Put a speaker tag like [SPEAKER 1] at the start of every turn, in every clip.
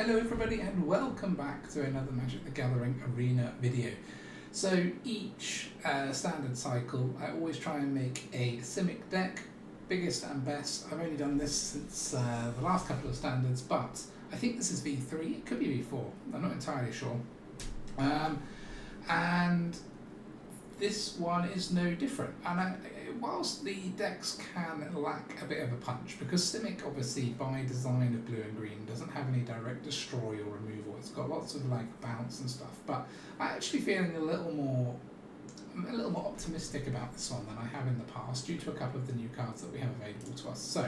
[SPEAKER 1] Hello everybody and welcome back to another Magic the Gathering Arena video. So each standard cycle I always try and make a SIMIC deck, biggest and best. I've only done this since the last couple of standards, but I think this is V3, it could be V4, I'm not entirely sure. And this one is no different, and whilst the decks can lack a bit of a punch, because SIMIC obviously by design of blue and green doesn't have any direct destroy or removal, it's got lots of like bounce and stuff, but I'm actually feeling a little more optimistic about this one than I have in the past due to a couple of the new cards that we have available to us. So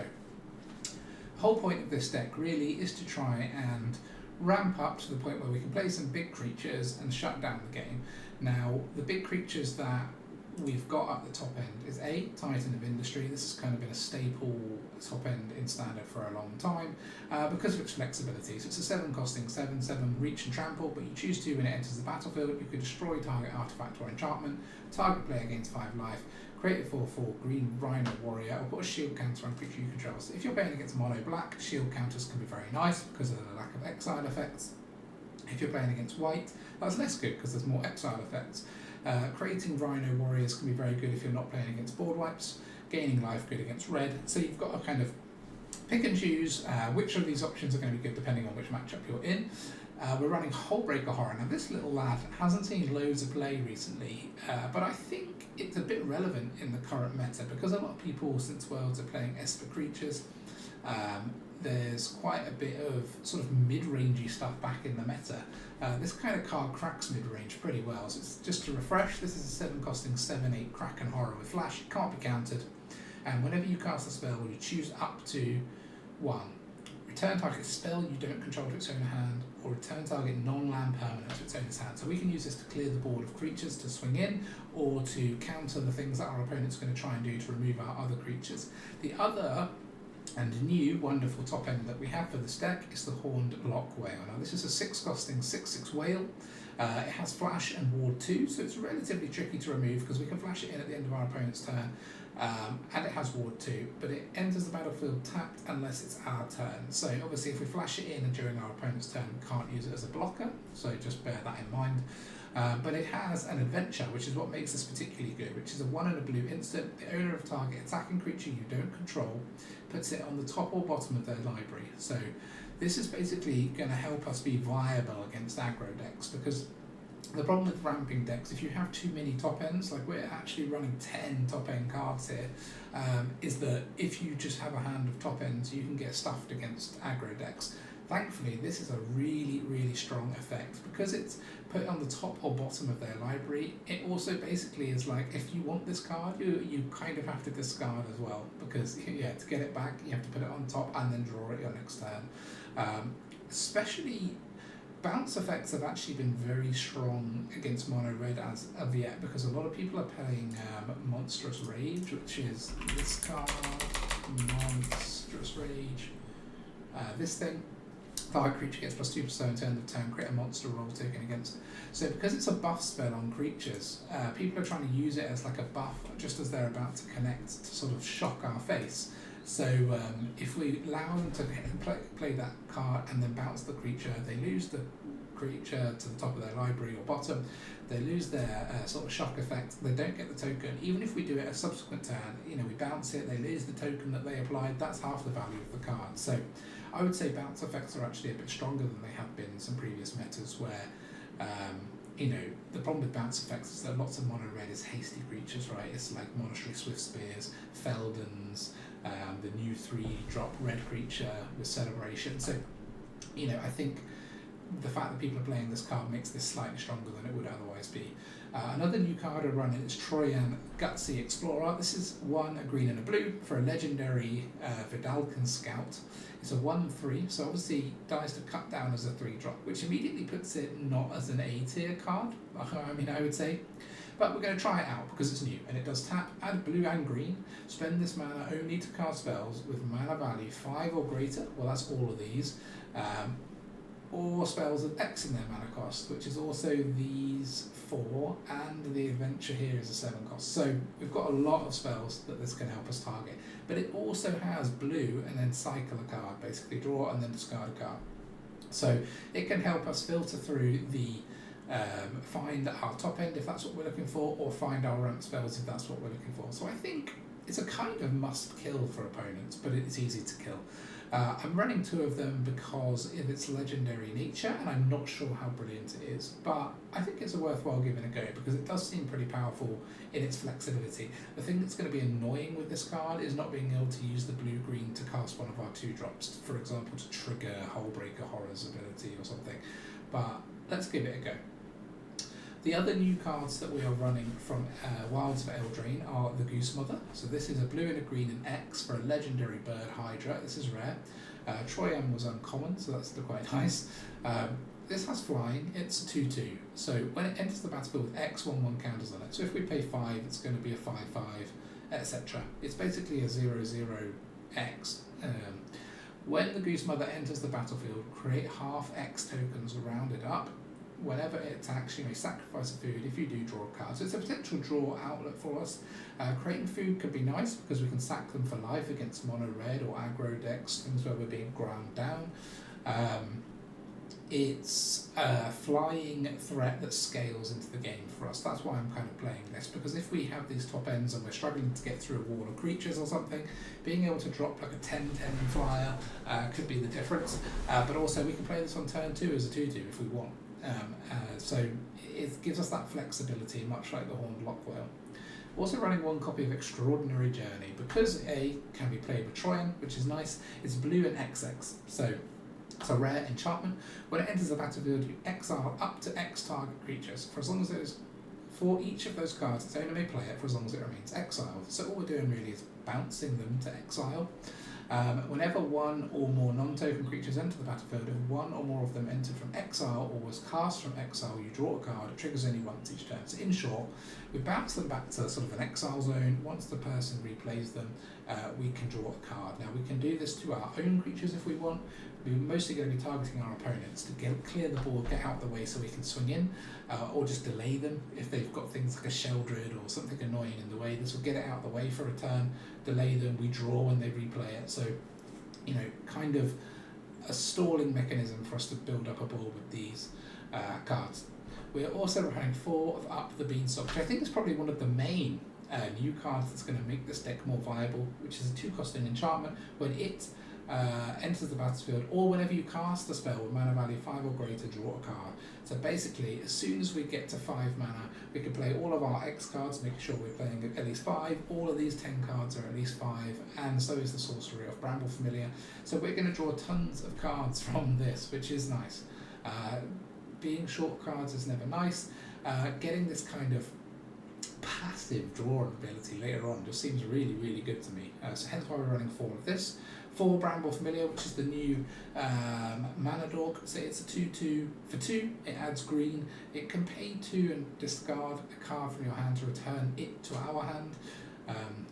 [SPEAKER 1] the whole point of this deck really is to try and ramp up to the point where we can play some big creatures and shut down the game. Now, the big creatures that we've got at the top end is Titan of Industry. This has kind of been a staple top end in standard for a long time because of its flexibility. So it's a 7 costing 7/7 reach and trample, but you choose to when it enters the battlefield. You can destroy target artifact or enchantment, target player gains 5 life, create a 4/4 green Rhino Warrior, or put a shield counter on creature you control. So if you're playing against mono black, shield counters can be very nice because of the lack of exile effects. If you're playing against white, that's less good because there's more exile effects. Creating Rhino Warriors can be very good if you're not playing against board wipes. Gaining life good against red. So you've got to kind of pick and choose which of these options are going to be good depending on which matchup you're in. We're running Hullbreaker Horror. Now this little lad hasn't seen loads of play recently, but I think it's a bit relevant in the current meta because a lot of people since Worlds are playing Esper creatures. There's quite a bit of sort of mid-rangey stuff back in the meta. This kind of card cracks mid-range pretty well, so it's just to refresh, this is a 7 costing 7/8 Kraken Horror with flash, it can't be countered, and whenever you cast a spell you choose up to 1. Return target spell you don't control to its owner hand, or return target non-land permanent to its owner's hand. So we can use this to clear the board of creatures to swing in, or to counter the things that our opponent's going to try and do to remove our other creatures. The other and new wonderful top end that we have for this deck is the Horned Loch-Whale. Now this is a 6 costing 6/6 whale. It has flash and ward 2, so it's relatively tricky to remove because we can flash it in at the end of our opponent's turn, and it has ward 2, but it enters the battlefield tapped unless it's our turn. So obviously if we flash it in and during our opponent's turn we can't use it as a blocker, so just bear that in mind. But it has an adventure, which is what makes this particularly good, which is a 1 and a blue instant. The owner of target attacking creature you don't control puts it on the top or bottom of their library. So this is basically going to help us be viable against aggro decks, because the problem with ramping decks, if you have too many top ends, like we're actually running 10 top end cards here, is that if you just have a hand of top ends, you can get stuffed against aggro decks. Thankfully, this is a really, really strong effect because it's put on the top or bottom of their library. It also basically is like, if you want this card, you kind of have to discard as well, because to get it back, you have to put it on top and then draw it your next turn. Especially bounce effects have actually been very strong against mono red as of yet, because a lot of people are playing Monstrous Rage, which is this card, Monstrous Rage. This thing. Target creature gets +2 per turn of turn, create a monster roll token against it. So because it's a buff spell on creatures, people are trying to use it as like a buff just as they're about to connect to sort of shock our face. So if we allow them to play that card and then bounce the creature, they lose the creature to the top of their library or bottom, they lose their sort of shock effect, they don't get the token. Even if we do it a subsequent turn, we bounce it, they lose the token that they applied, that's half the value of the card. So I would say bounce effects are actually a bit stronger than they have been in some previous metas where, the problem with bounce effects is that lots of mono red is hasty creatures, right? It's like Monastery Swift Spears, Feldons, the new 3-drop red creature with Celebration. So, I think the fact that people are playing this card makes this slightly stronger than it would otherwise be. Another new card we're running is Troyan, Gutsy Explorer. This is 1, a green and a blue for a legendary Vidalcan Scout. It's a 1/3, so obviously dies to cut down as a 3-drop, which immediately puts it not as an A tier card, I would say. But we're going to try it out because it's new, and it does tap, add blue and green, spend this mana only to cast spells with mana value 5 or greater, well that's all of these, or spells of X in their mana cost, which is also these 4, and the adventure here is a 7 cost. So we've got a lot of spells that this can help us target, but it also has blue and then cycle a card, basically draw and then discard a card. So it can help us filter through the find our top end if that's what we're looking for, or find our ramp spells if that's what we're looking for. So I think it's a kind of must kill for opponents, but it's easy to kill. I'm running 2 of them because of its legendary nature, and I'm not sure how brilliant it is, but I think it's a worthwhile giving a go because it does seem pretty powerful in its flexibility. The thing that's going to be annoying with this card is not being able to use the blue-green to cast one of our 2-drops, for example, to trigger Hullbreaker Horror's ability or something, but let's give it a go. The other new cards that we are running from Wilds of Eldraine are the Goose Mother. So this is a blue and a green and X for a legendary bird Hydra. This is rare. Troyan was uncommon, so that's quite nice. This has flying, it's 2/2. So when it enters the battlefield with X, 1/1 counters on it. So if we pay 5, it's going to be a 5/5, etc. It's basically a 0/0X. When the Goose Mother enters the battlefield, create half X tokens rounded up. Whenever it attacks, you may sacrifice a food if you do draw a card. So it's a potential draw outlet for us. Creating food could be nice because we can sack them for life against mono red or aggro decks, things where we're being ground down. It's a flying threat that scales into the game for us. That's why I'm kind of playing this, because if we have these top ends and we're struggling to get through a wall of creatures or something, being able to drop like a 10/10 flyer could be the difference. But also we can play this on turn 2 as a 2/2 if we want. So it gives us that flexibility, much like the Horned Loch-Whale. Also running 1 copy of Extraordinary Journey, because A can be played with Troyan, which is nice. It's blue and XX, so it's a rare enchantment. When it enters the battlefield, you exile up to X target creatures. For each of those cards, its owner may play it for as long as it remains exiled. So all we're doing really is bouncing them to exile. Whenever 1 or more non-token creatures enter the battlefield, if 1 or more of them entered from exile or was cast from exile, you draw a card. It triggers only once each turn. So in short, we bounce them back to sort of an exile zone. Once the person replays them, we can draw a card. Now we can do this to our own creatures if we want. We're mostly going to be targeting our opponents to clear the board, get out of the way so we can swing in, or just delay them if they've got things like a Sheldred or something annoying in the way. This will get it out of the way for a turn, delay them, we draw when they replay it. So, kind of a stalling mechanism for us to build up a board with these cards. We're also running 4 of Up the Beanstalk, which I think is probably one of the main new cards that's going to make this deck more viable, which is a 2-costing enchantment. When it enters the battlefield, or whenever you cast a spell with mana value 5 or greater, draw a card. So basically, as soon as we get to 5 mana, we can play all of our X cards, making sure we're playing at least 5. All of these 10 cards are at least 5, and so is the sorcery of Bramble Familiar. So we're going to draw tons of cards from this, which is nice. Being short cards is never nice. Getting this kind of passive drawing ability later on just seems really, really good to me. So hence why we're running 4 of this. 4 Bramble Familiar, which is the new mana dog. So it's a 2/2 for 2. It adds green. It can pay 2 and discard a card from your hand to return it to our hand.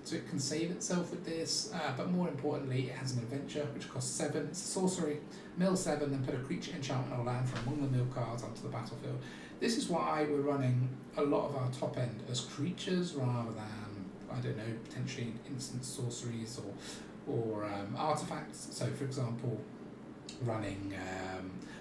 [SPEAKER 1] So it can save itself with this, but more importantly, it has an adventure which costs 7. It's a sorcery. Mill 7, then put a creature, enchantment, or land from among the mill cards onto the battlefield. This is why we're running a lot of our top end as creatures rather than, potentially instant sorceries or artifacts. So for example, running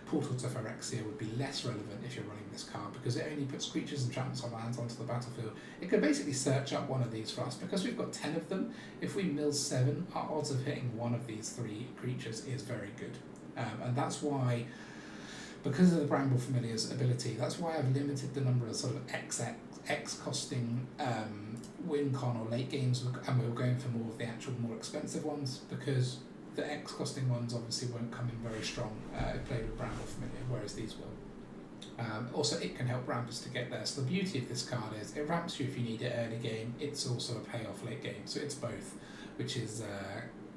[SPEAKER 1] Portal to Phyrexia would be less relevant if you're running this card, because it only puts creatures, enchantments, or lands onto the battlefield. It could basically search up one of these for us. Because we've got 10 of them, if we mill 7, our odds of hitting one of these 3 creatures is very good. And that's why, because of the Bramble Familiar's ability, that's why I've limited the number of sort of X costing win con or late games, and we're going for more of the actual more expensive ones, because the X costing ones obviously won't come in very strong if played with Bramble Familiar, whereas these will. Also, it can help rampers to get there. So the beauty of this card is it ramps you if you need it early game. It's also a payoff late game, so it's both, which is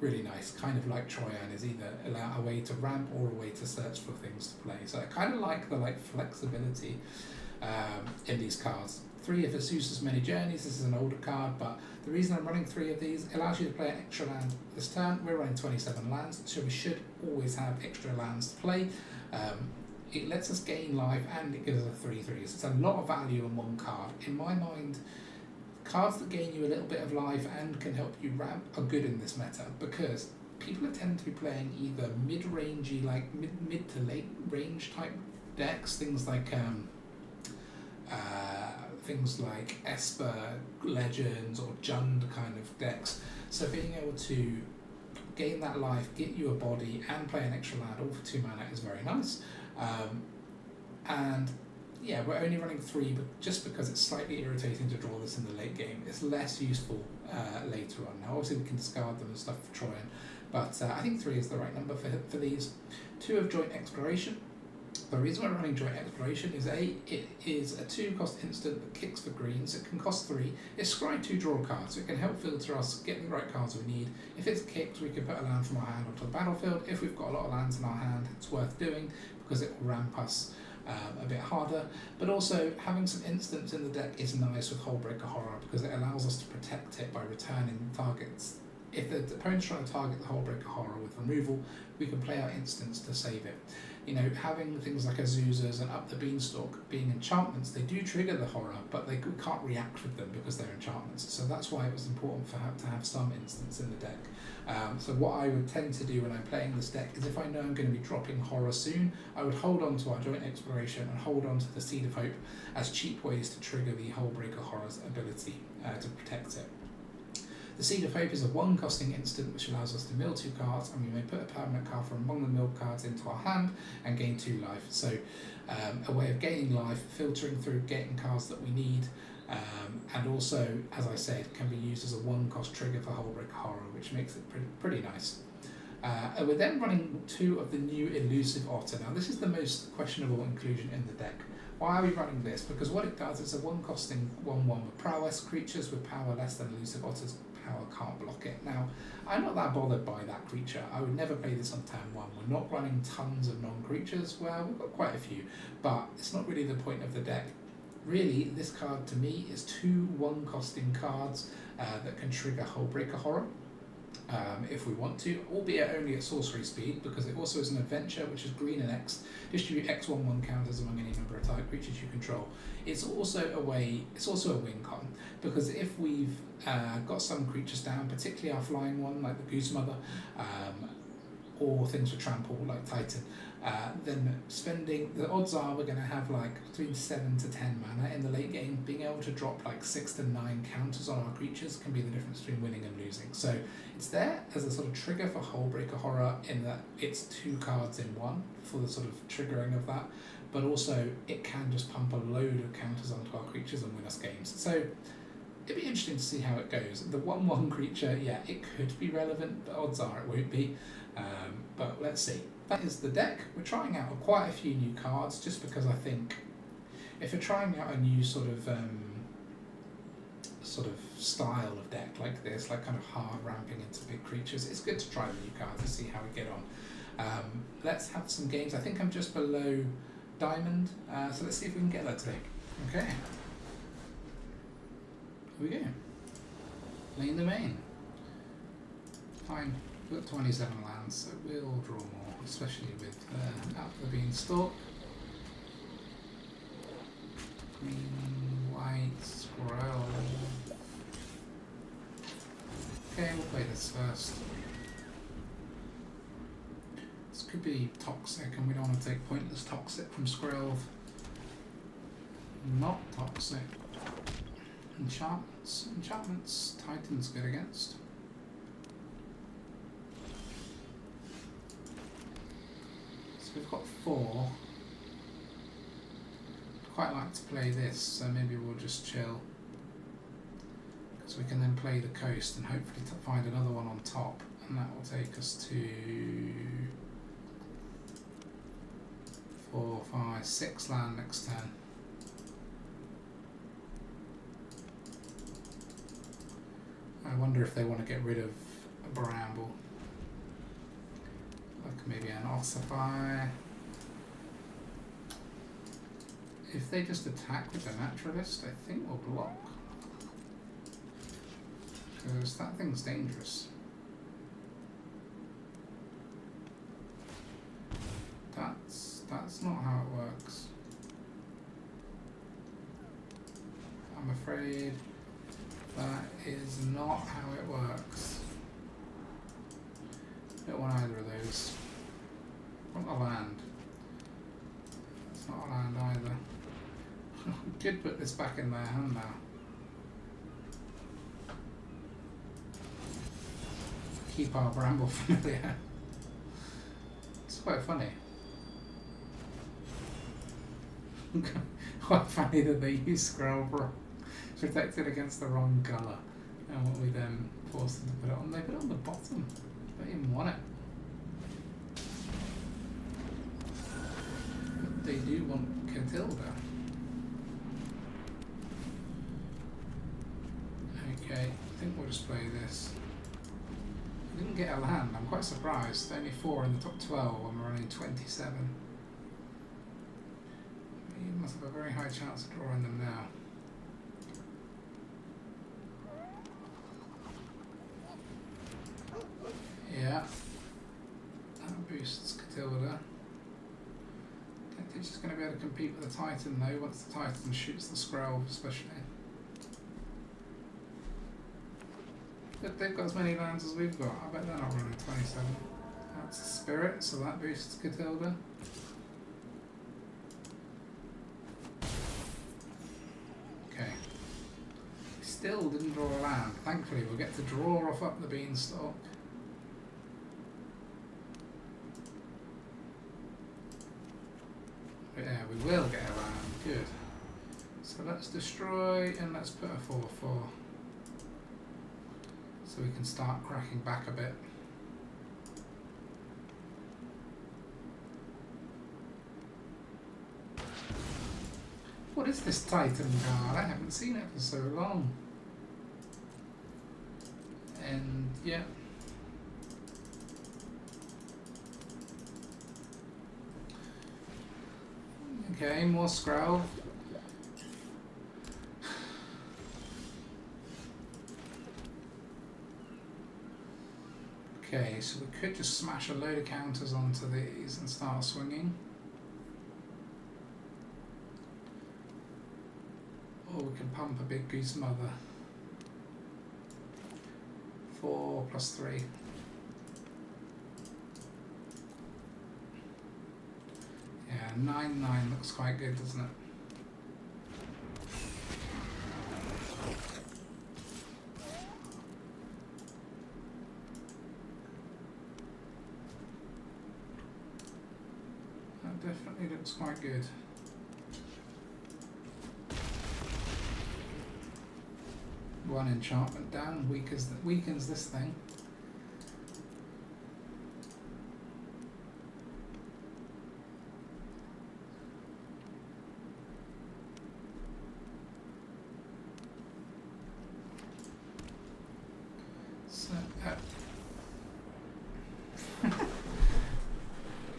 [SPEAKER 1] really nice. Kind of like Troyan is either a way to ramp or a way to search for things to play. So I kind of like the flexibility in these cards. 3 of Azusa's Many Journeys. This is an older card, but the reason I'm running 3 of these, it allows you to play an extra land this turn. We're running 27 lands, so we should always have extra lands to play. It lets us gain life, and it gives us a 3/3. It's a lot of value in one card. In my mind, cards that gain you a little bit of life and can help you ramp are good in this meta, because people tend to be playing either mid-rangey, like mid to late range type decks, things like Esper Legends or Jund kind of decks. So being able to gain that life, get you a body, and play an extra land all for 2 mana is very nice. And yeah, we're only running 3, but just because it's slightly irritating to draw this in the late game, it's less useful later on. Now, obviously, we can discard them and stuff for Troyan, but I think 3 is the right number for these. 2 of Joint Exploration. The reason we're running Joint Exploration is it is a 2-cost instant that kicks for green, so it can cost 3. It's scry 2 draw cards, so it can help filter us, get the right cards we need. If it's kicked, we can put a land from our hand onto the battlefield. If we've got a lot of lands in our hand, it's worth doing because it will ramp us a bit harder. But also, having some instants in the deck is nice with Hullbreaker Horror because it allows us to protect it by returning targets. If the opponent's trying to target the Hullbreaker Horror with removal, we can play our instants to save it. You know, having things like Azusas and Up the Beanstalk being enchantments, they do trigger the horror, but we can't react with them because they're enchantments. So that's why it was important to have some instants in the deck. So what I would tend to do when I'm playing this deck is if I know I'm going to be dropping horror soon, I would hold on to our Joint Exploration and hold on to the Seed of Hope as cheap ways to trigger the Hullbreaker Horror's ability to protect it. The Seed of Hope is a 1-costing instant which allows us to mill 2 cards, and we may put a permanent card from among the milled cards into our hand and gain 2 life. So a way of gaining life, filtering through, getting cards that we need, and also, as I said, can be used as a 1-cost trigger for Hullbreaker Horror, which makes it pretty nice. We're then running 2 of the new Elusive Otter. Now this is the most questionable inclusion in the deck. Why are we running this? Because what it does, it's a 1-costing 1/1 with prowess. Creatures with power less than Elusive Otter's power can't block it. Now, I'm not that bothered by that creature. I would never play this on turn 1. We're not running tons of non-creatures. Well, we've got quite a few, but it's not really the point of the deck. Really, this card to me is 2 1-costing cards that can trigger Hullbreaker Horror. If we want to, albeit only at sorcery speed, because it also is an adventure which is green and X, distribute X/1/1 counters among any number of type creatures you control. It's also a win con, because if we've got some creatures down, particularly our flying one like the Goose Mother, or things for trample like Titan, then the odds are we're going to have like between 7 to 10 mana in the late game. Being able to drop like 6 to 9 counters on our creatures can be the difference between winning and losing. So it's there as a sort of trigger for Hullbreaker Horror in that it's 2 cards in 1 for the sort of triggering of that, but also it can just pump a load of counters onto our creatures and win us games. So it'd be interesting to see how it goes. The 1/1 creature, yeah, it could be relevant, but odds are it won't be. But let's see. That is the deck. We're trying out quite a few new cards just because I think if you're trying out a new sort of style of deck like this, like kind of hard ramping into big creatures, it's good to try the new cards to see how we get on. Let's have some games. I think I'm just below Diamond, so let's see if we can get that today. Okay. Here we go. Lane the main. Fine. We've got 27 lands, so we'll draw more, especially with Up the Beanstalk. Green, white, squirrel. Okay, we'll play this first. This could be toxic, and we don't want to take pointless toxic from Squirrel. Not toxic. Enchantments. Enchantments, Titan's good against. So we've got 4. I'd quite like to play this, so maybe we'll just chill. Because we can then play the coast and hopefully find another one on top, and that will take us to 4, 5, 6 land next turn. I wonder if they want to get rid of a Bramble. Like maybe an Ossify. If they just attack with the Naturalist, I think we'll block. Because that thing's dangerous. That's not how it works. I'm afraid that is not how it works. Don't want either of those. Want a land. That's not a land either. We could put this back in their hand now. Keep our Bramble Familiar. It's quite funny. Quite funny that they use Scroll protected against the wrong colour. And what we then forced them to put it on. They put it on the bottom. They don't even want it. But they do want Catilda. Okay, I think we'll just play this. We didn't get a land, I'm quite surprised. Only 4 in the top 12 when we're only 27. You must have a very high chance of drawing them now. Yeah. That boosts Catilda. I don't think she's going to be able to compete with the Titan though, once the Titan shoots the Scroll especially. But they've got as many lands as we've got. I bet they're not running 27. That's a Spirit, so that boosts Catilda. Okay. Still didn't draw a land. Thankfully we'll get to draw off Up the Beanstalk. But yeah, we will get a land. Good. So let's destroy and let's put a 4/4. So we can start cracking back a bit. What is this Titan card? I haven't seen it for so long. And yeah. Okay, more Scroll. Okay, so we could just smash a load of counters onto these and start swinging. Or we can pump a big Goose Mother. 4 + 3. Yeah, 9/9 looks quite good, doesn't it? Definitely looks quite good. One enchantment down, weakens this thing. So,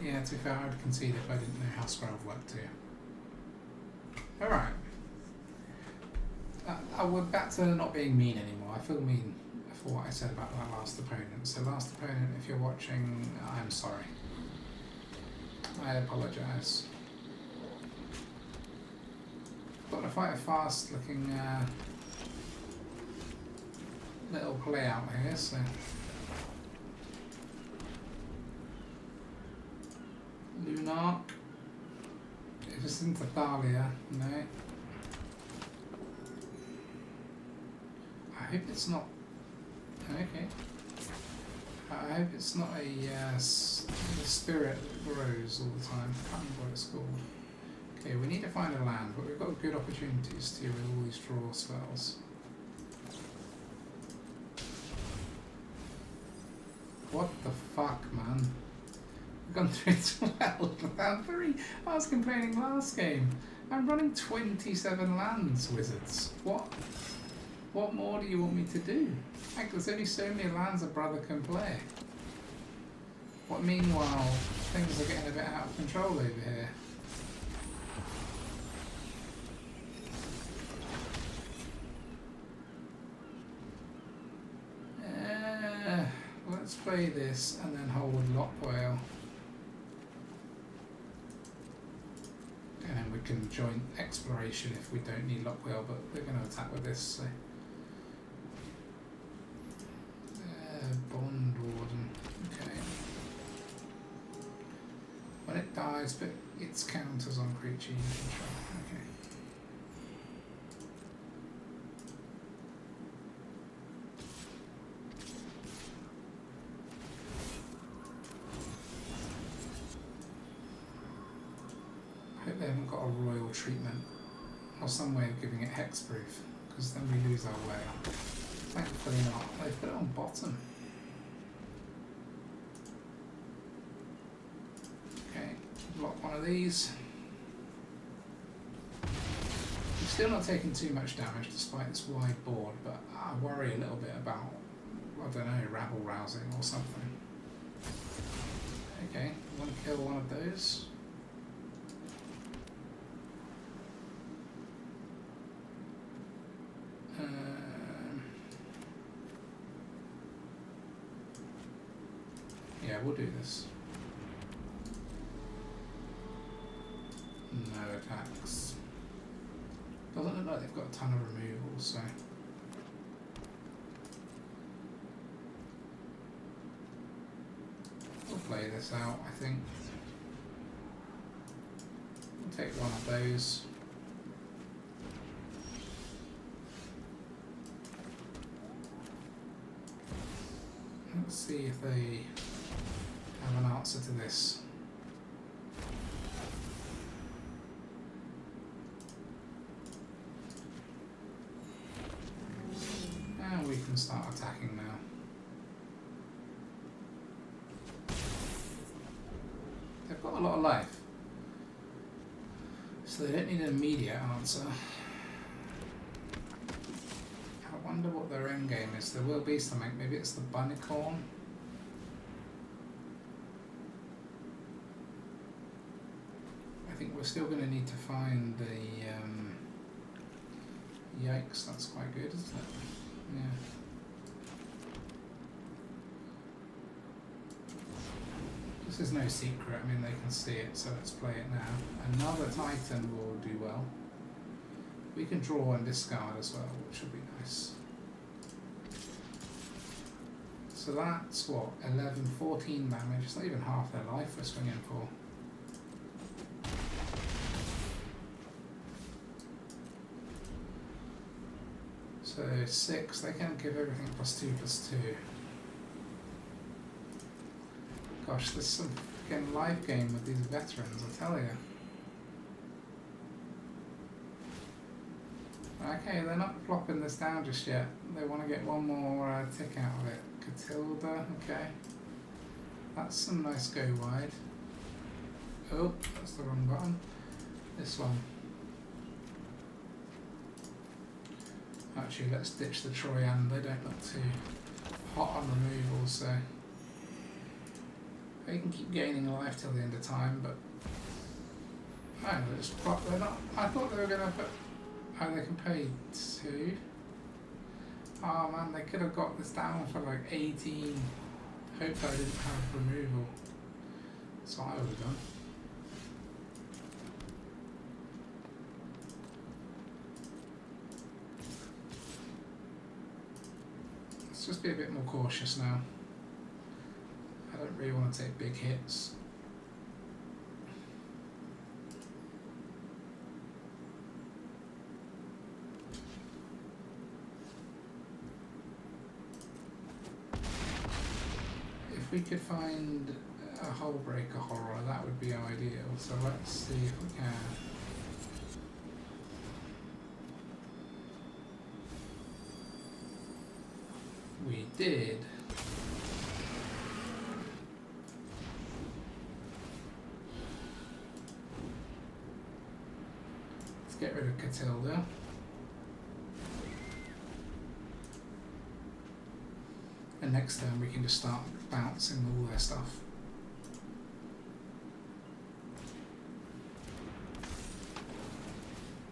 [SPEAKER 1] yeah, to be fair, I would concede if I didn't know how Scroll worked too. Alright. We're back to not being mean anymore. I feel mean for what I said about my last opponent. So last opponent, if you're watching, I'm sorry. I apologise. Got to fight a fast looking little play out here, so Lunark. If it's into Thalia, no. I hope it's not. Okay. I hope it's not a spirit that grows all the time. I can't remember what it's called. Okay, we need to find a land, but we've got good opportunities to with all these draw spells. What the fuck, man? We've gone through 12 without 3. I was complaining last game. I'm running 27 lands, wizards. What more do you want me to do? Heck, there's only so many lands a brother can play. What meanwhile, things are getting a bit out of control over here. Let's play this and then Horned Loch-Whale. And then we can join exploration if we don't need Loch-Whale, but they're going to attack with this, so. Bond Warden, okay. it dies, but its counters on creature you control. Okay. I hope they haven't got a royal treatment or some way of giving it hexproof, because then we lose our whale. Thankfully not. They put it on bottom. Okay, block one of these. I'm still not taking too much damage despite this wide board, but I worry a little bit about, I don't know, rabble rousing or something. Okay, want to kill one of those. Yeah, we'll do this. No attacks. Doesn't look like they've got a ton of removals, so. We'll play this out, I think. We'll take one of those. Let's see if they have an answer to this. And we can start attacking now. They've got a lot of life, so they don't need an immediate answer. I wonder what their end game is. There will be something. Maybe it's the bunnycorn. I think we're still going to need to find the yikes. That's quite good, isn't it? Yeah. This is no secret. I mean, they can see it, so let's play it now. Another Titan will do well. We can draw and discard as well, which will be nice. So that's what, 11, 14 damage. It's not even half their life we're swinging for. So 6, they can't give everything +2/+2. Gosh, there's some freaking live game with these veterans, I tell you. Okay, they're not plopping this down just yet. They want to get one more tick out of it. Catilda, okay. That's some nice go wide. Oh, that's the wrong button. This one. Actually, let's ditch the Troyan. They don't look too hot on removals, so they can keep gaining life till the end of time. But oh, they're not. I thought they were going to put. Oh, they can pay 2. Oh man, they could have got this down for like 18. Hope I didn't have removal. That's what I would have done. Let's just be a bit more cautious now. I don't really want to take big hits. If we could find a Hullbreaker Horror, that would be ideal. So let's see if we can. We did. Let's get rid of Catilda. And next turn we can just start bouncing all their stuff.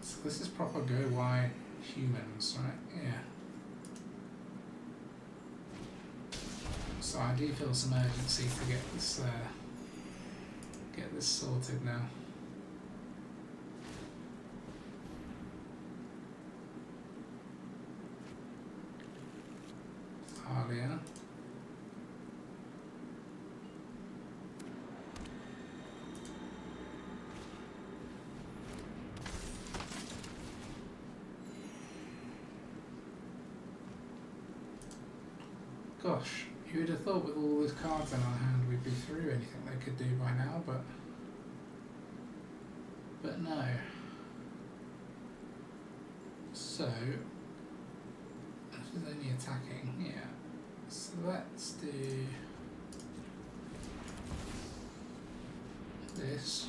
[SPEAKER 1] So this is proper go wide humans, right? Yeah. So I do feel some urgency to get this sorted now. Alia. Gosh, you would have thought with all those cards in our hand we'd be through anything they could do by now, but no. So, this is only attacking, yeah. So let's do this.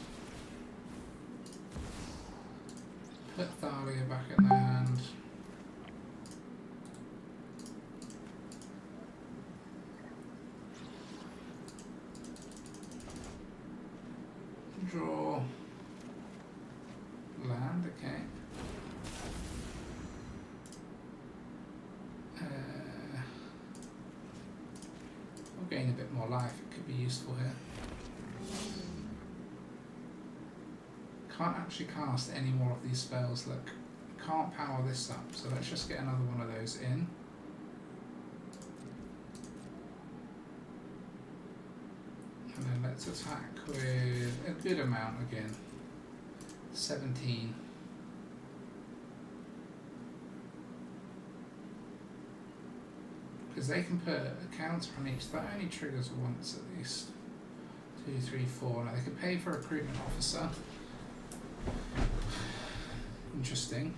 [SPEAKER 1] Put Thalia back in the hand. Draw land, okay. We'll gain a bit more life, it could be useful here. Can't actually cast any more of these spells, look. Can't power this up, so let's just get another one of those in. And then let's attack with a good amount again. 17. Because they can put a counter on each, that only triggers once at least. 2, 3, 4. Now they could pay for a recruitment officer. Interesting.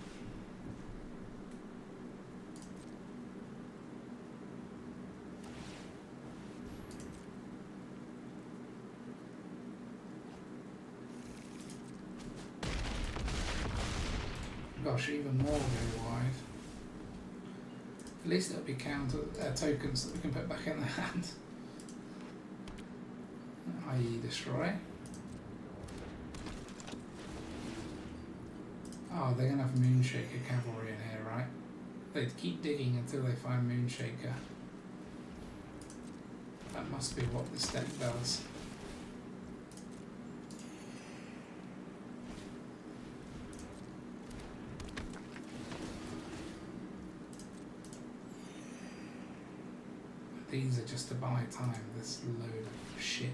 [SPEAKER 1] Gosh, even more go wide. At least it'll be counter tokens that we can put back in the hand, i.e. destroy. Oh, they're gonna have Moonshaker Cavalry in here, right? They'd keep digging until they find Moonshaker. That must be what this deck does. These are just to buy time, this load of shit.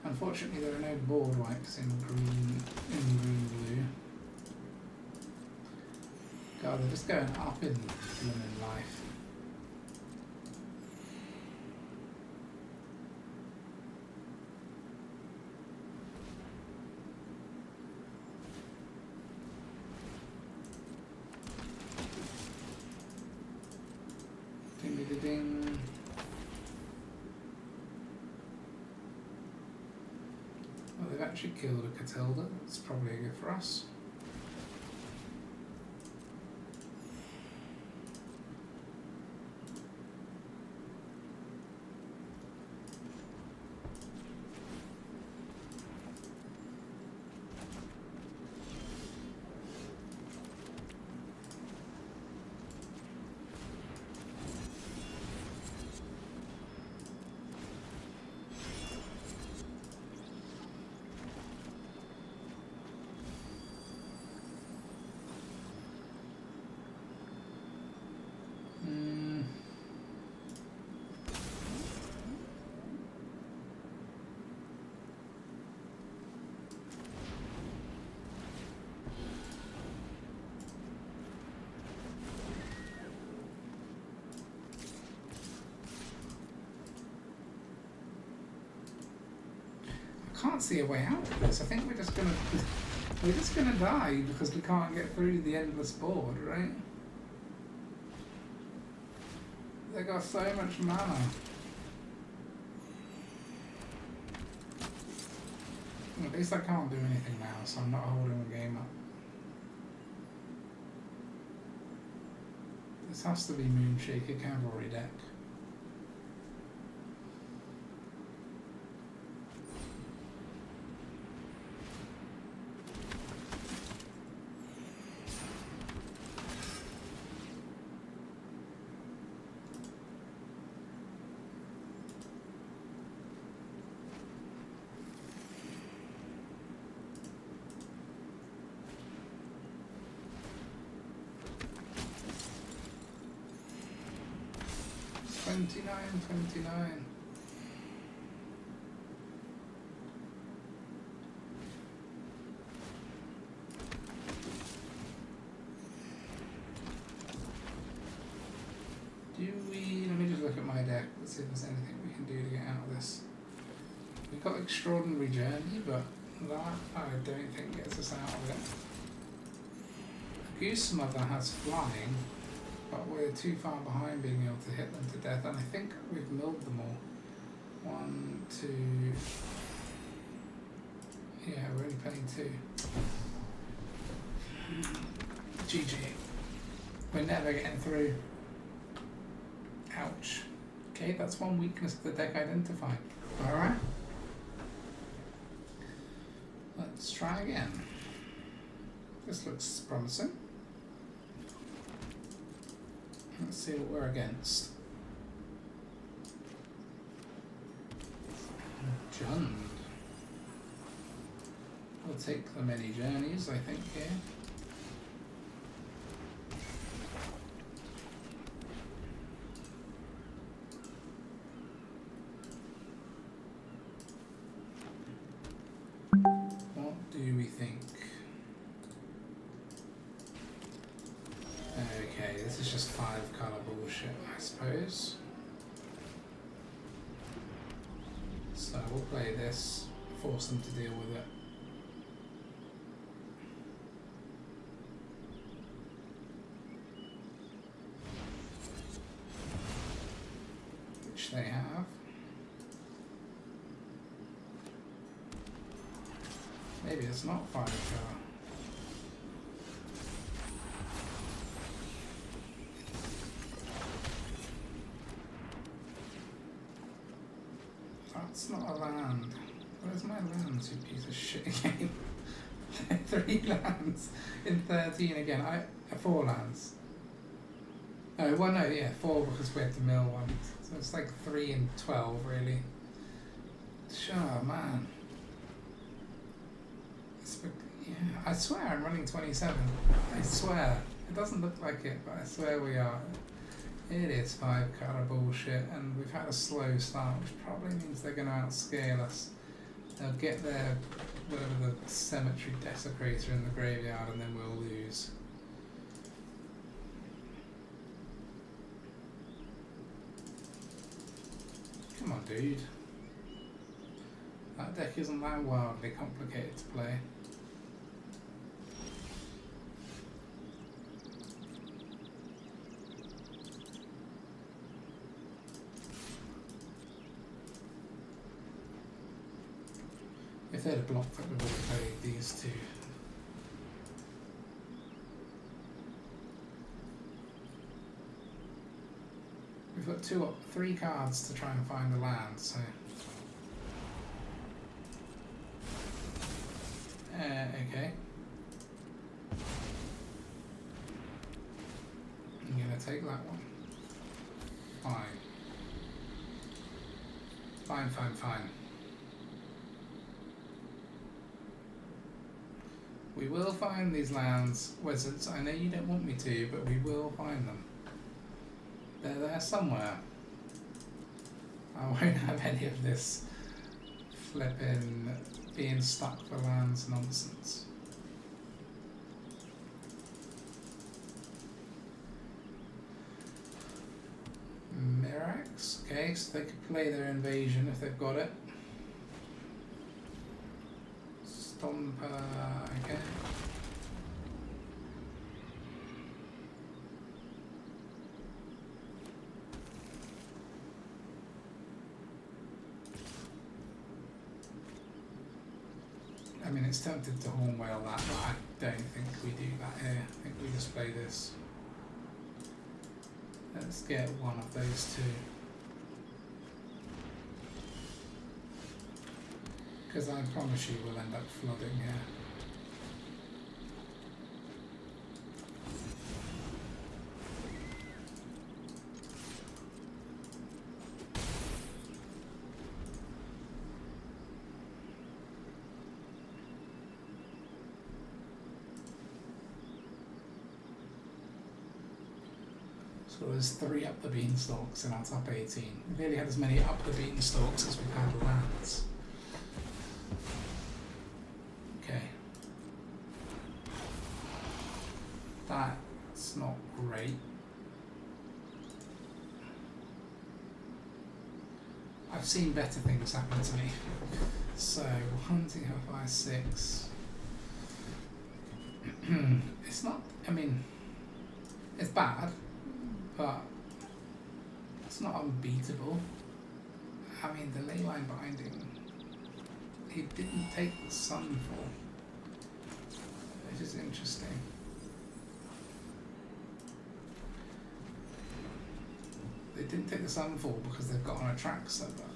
[SPEAKER 1] Unfortunately, there are no board wipes in green blue. God, they're just going up in lemon life. Ding ding ding. Well, they've actually killed a Catilda. That's probably good for us. Can't see a way out of this. I think we're just gonna die because we can't get through the endless board, right? They got so much mana. At least I can't do anything now, so I'm not holding the game up. This has to be Moonshaker Cavalry deck. $29.29. Let's see if there's anything we can do to get out of this. We've got Extraordinary Journey, but that I don't think gets us out of it. Goose Mother has flying, but we're too far behind being able to hit them to death, and I think we've milled them all. 1, 2... Yeah, we're only playing 2. GG. We're never getting through. Ouch. Okay, that's one weakness of the deck identified. Alright. Let's try again. This looks promising. Let's see what we're against. Jund. We'll take the many journeys, I think, here. What do we think? Okay, this is just 5 colour bullshit, I suppose. So we'll play this, force them to deal with it. Which they have. Maybe it's not 5 colour. That's not a land. Where's my lands, you piece of shit game? 3 lands in 13 again. 4 lands. No, well, no, yeah, 4 because we had to mill one. So it's like 3 and 12, really. Sure, man. Yeah, I swear I'm running 27. I swear. It doesn't look like it, but I swear we are. It is 5 colour bullshit, and we've had a slow start, which probably means they're going to outscale us. They'll get their, whatever the cemetery desecrator in the graveyard, and then we'll lose. Come on, dude. That deck isn't that wildly complicated to play. If they'd have blocked it, we would have played these 2. We've got 3 cards to try and find a land, so... okay. I'm gonna take that one. Fine. Fine, fine, fine. We will find these lands, Wizards. I know you don't want me to, but we will find them. They're there somewhere. I won't have any of this flipping being stuck for lands nonsense. Mirax, okay, so they could play their invasion if they've got it. Stomper, okay. I mean, it's tempted to Horned Whale that, but I don't think we do that here. I think we just play this. Let's get one of those 2. Because I promise you we'll end up flooding here. So there's 3 Up the Beanstalks in our top 18. We've nearly had as many Up the Beanstalks as we've had lands. Okay. That's not great. I've seen better things happen to me. So, hunting her 5/6. It's not, I mean, it's bad, but it's not unbeatable. I mean, the leyline binding, he didn't take the Sunfall, which is interesting. They didn't take the Sunfall because they've got on a Traxxer, but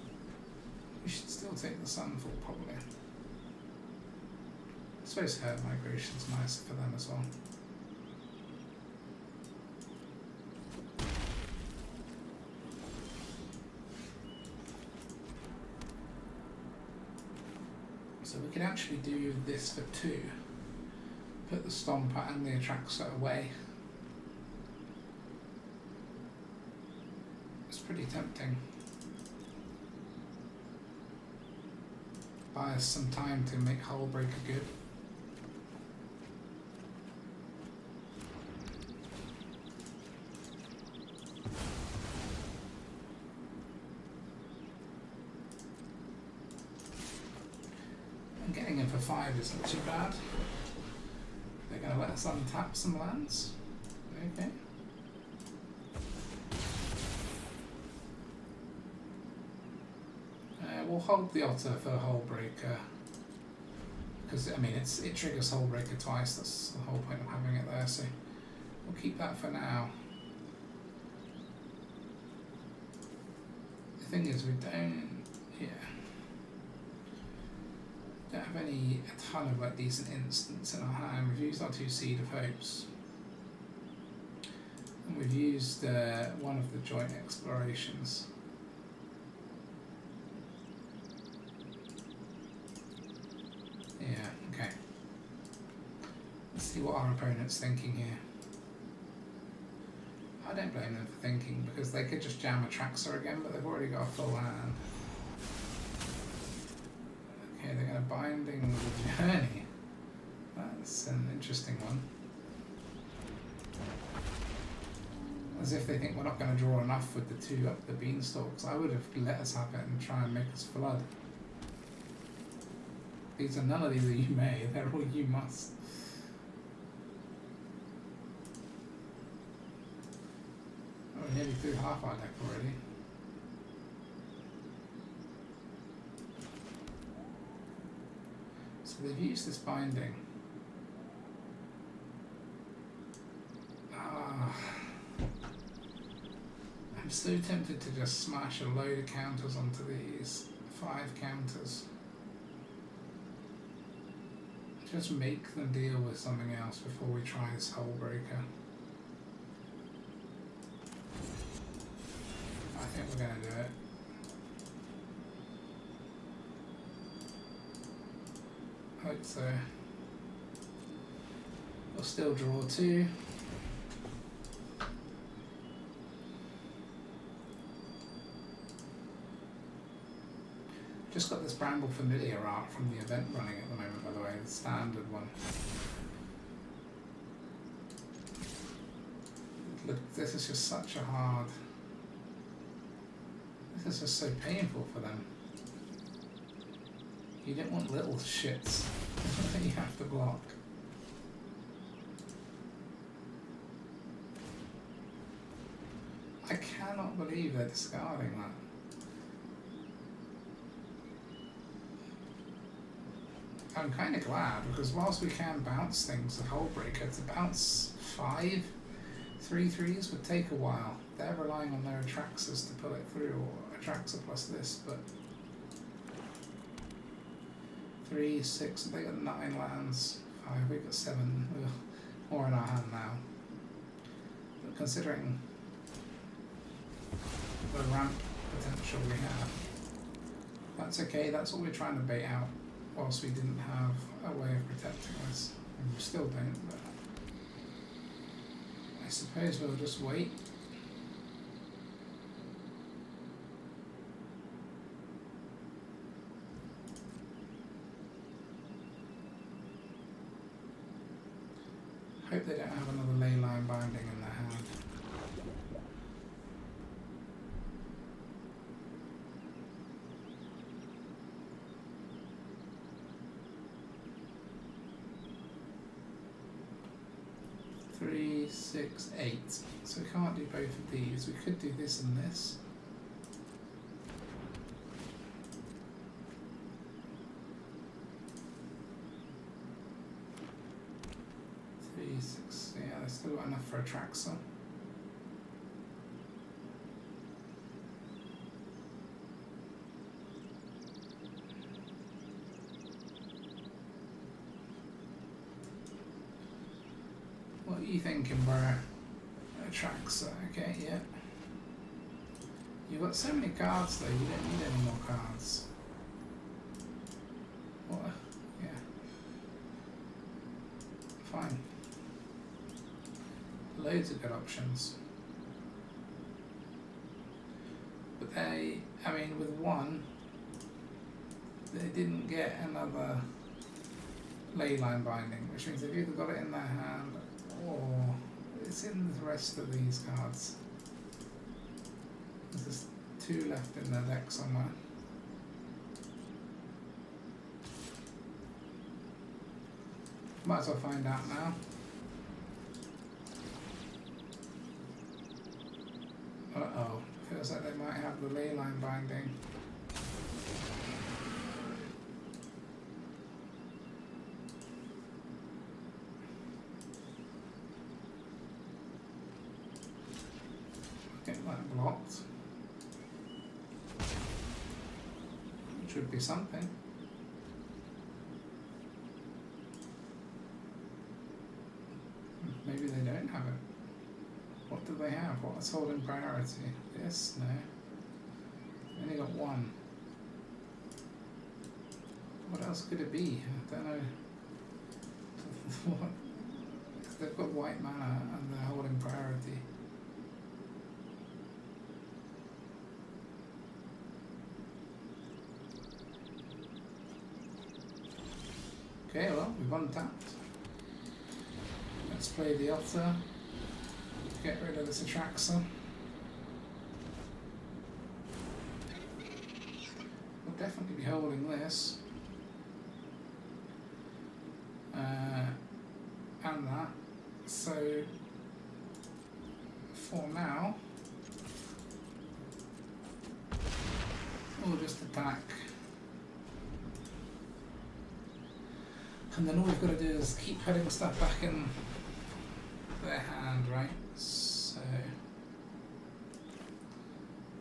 [SPEAKER 1] you should still take the Sunfall probably. I suppose Herd Migration's nicer for them as well. So we could actually do this for 2. Put the Stomper and the Atraxa away. It's pretty tempting. Buy us some time to make Hullbreaker good. Getting in for 5 isn't too bad. They're going to let us untap some lands. Okay. We'll hold the Otter for Hullbreaker. Because, I mean, it triggers Hullbreaker twice. That's the whole point of having it there. So we'll keep that for now. The thing is, we don't... Yeah. Don't have a ton of like decent instants in our hand. We've used our 2 Seed of Hopes, and we've used one of the joint explorations. Yeah, okay. Let's see what our opponent's thinking here. I don't blame them for thinking, because they could just jam a Traxxer again, but they've already got a full hand. Okay, they're going to Binding the Journey. That's an interesting one. As if they think we're not going to draw enough with the 2 Up the Beanstalks. I would have let us have it and try and make us flood. These are none of these are you may, they're all you must. Oh, we're nearly through half our deck already. So they've used this binding. I'm so tempted to just smash a load of counters onto these. 5 counters. Just make them deal with something else before we try this Hullbreaker. I think we're going to do it. Hope so. We'll still draw 2. Just got this Bramble Familiar art from the event running at the moment, by the way, the standard one. Look, this is just such a hard... This is just so painful for them. You don't want little shits that you have to block. I cannot believe they're discarding that. I'm kind of glad, because whilst we can bounce things at Hullbreaker, to bounce 5 3/3s would take a while. They're relying on their Atraxas to pull it through, or Atraxa plus this, but 3, 6, they got 9 lands, 5, we got 7, ugh, more in our hand now. But considering the ramp potential we have, that's okay, that's what we're trying to bait out. Whilst we didn't have a way of protecting us, and we still don't, but I suppose we'll just wait. Hope they don't have another leyline binding in their hand. 3, 6, 8. So we can't do both of these. We could do this and this. Three, 6. Yeah, they've still got enough for a Traxxas. What are you thinking, bro? A Traxxas, okay, yeah. You've got so many cards though, you don't need any more cards. What? Yeah. Fine. Loads of good options. But they, I mean, with one, they didn't get another leyline binding, which means they've either got it in their hand or it's in the rest of these cards. There's just 2 left in their deck somewhere. Might as well find out now. Uh-oh, feels like they might have the leyline binding. Get that blocked. Which would be something. Maybe they don't have it. What do they have? What's holding priority? This? No. Only got one. What else could it be? I don't know. What? They've got white mana and they're holding priority. Okay, well, we've untapped. Let's play the Otter. Get rid of this Atraxa. We'll definitely be holding this. And that. So, for now, we'll just attack. And then all we've got to do is keep putting stuff back in their hand, right? So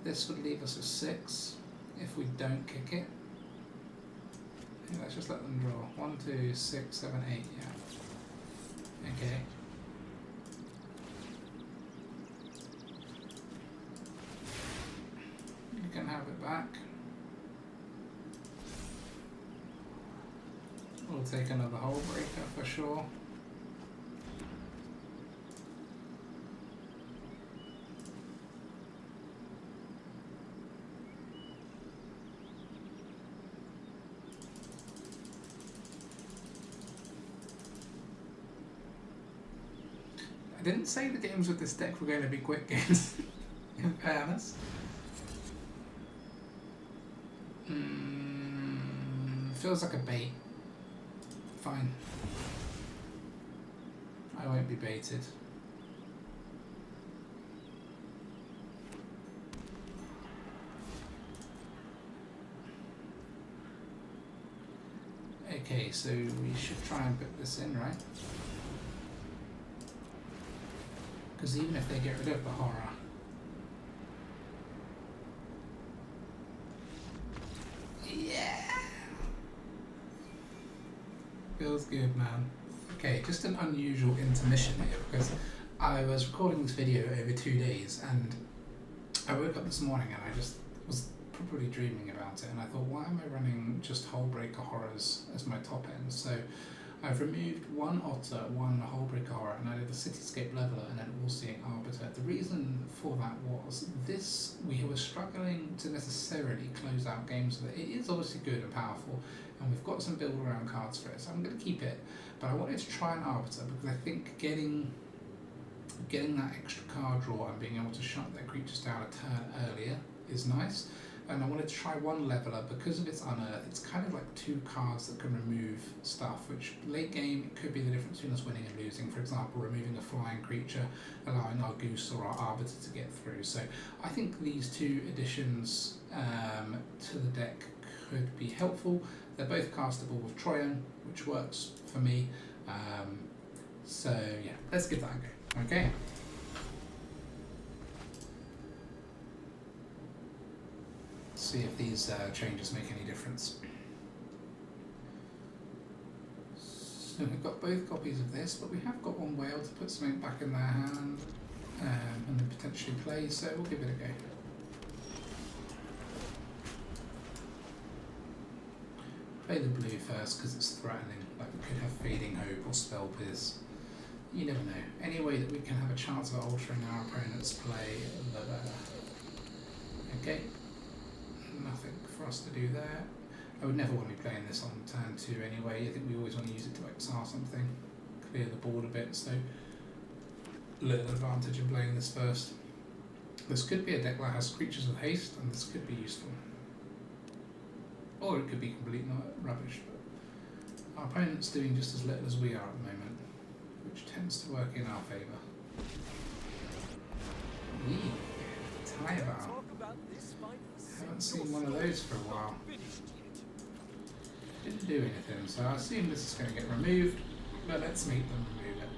[SPEAKER 1] this would leave us with 6 if we don't kick it. Yeah, let's just let them draw. 1, 2, 6, 7, 8, yeah. Okay. You can have it back. We'll take another Hullbreaker for sure. I didn't say the games with this deck were going to be quick games, in fairness. Feels like a bait. Fine. I won't be baited. Okay, so we should try and put this in, right? Because even if they get rid of the horror, yeah, feels good, man. Okay, just an unusual intermission here because I was recording this video over 2 days and I woke up this morning and I just was probably dreaming about it and I thought, why am I running just Hullbreaker Horrors as my top end? So I've removed 1 Otter, 1 Hullbreaker Horror, and I did a Cityscape Leveler and an All-Seeing Arbiter. The reason for that was this, we were struggling to necessarily close out games with it. It is obviously good and powerful, and we've got some build around cards for it, so I'm going to keep it. But I wanted to try an Arbiter because I think getting that extra card draw and being able to shut their creatures down a turn earlier is nice. and I wanted to try one leveler because of its unearth. It's kind of like 2 cards that can remove stuff, which late game it could be the difference between us winning and losing. For example, removing a flying creature, allowing our Goose or our Arbiter to get through. So I think these 2 additions to the deck could be helpful. They're both castable with Troyan, which works for me. So yeah, let's give that a go. Okay. See if these changes make any difference. So we've got both copies of this, but we have got one whale to put something back in their hand and then potentially play, so we'll give it a go. Play the blue first because it's threatening, like we could have Fading Hope or Spell Pierce. You never know. Any way that we can have a chance of altering our opponent's play, the better. Okay. Nothing for us to do there. I would never want to be playing this on turn 2 anyway. I think we always want to use it to exile something, clear the board a bit, so little advantage in playing this first. This could be a deck that has creatures with haste, and this could be useful. Or it could be complete rubbish, but our opponent's doing just as little as we are at the moment, which tends to work in our favour. Taiwan. Haven't seen one of those for a while. Didn't do anything, so I assume this is going to get removed, but let's make them remove it.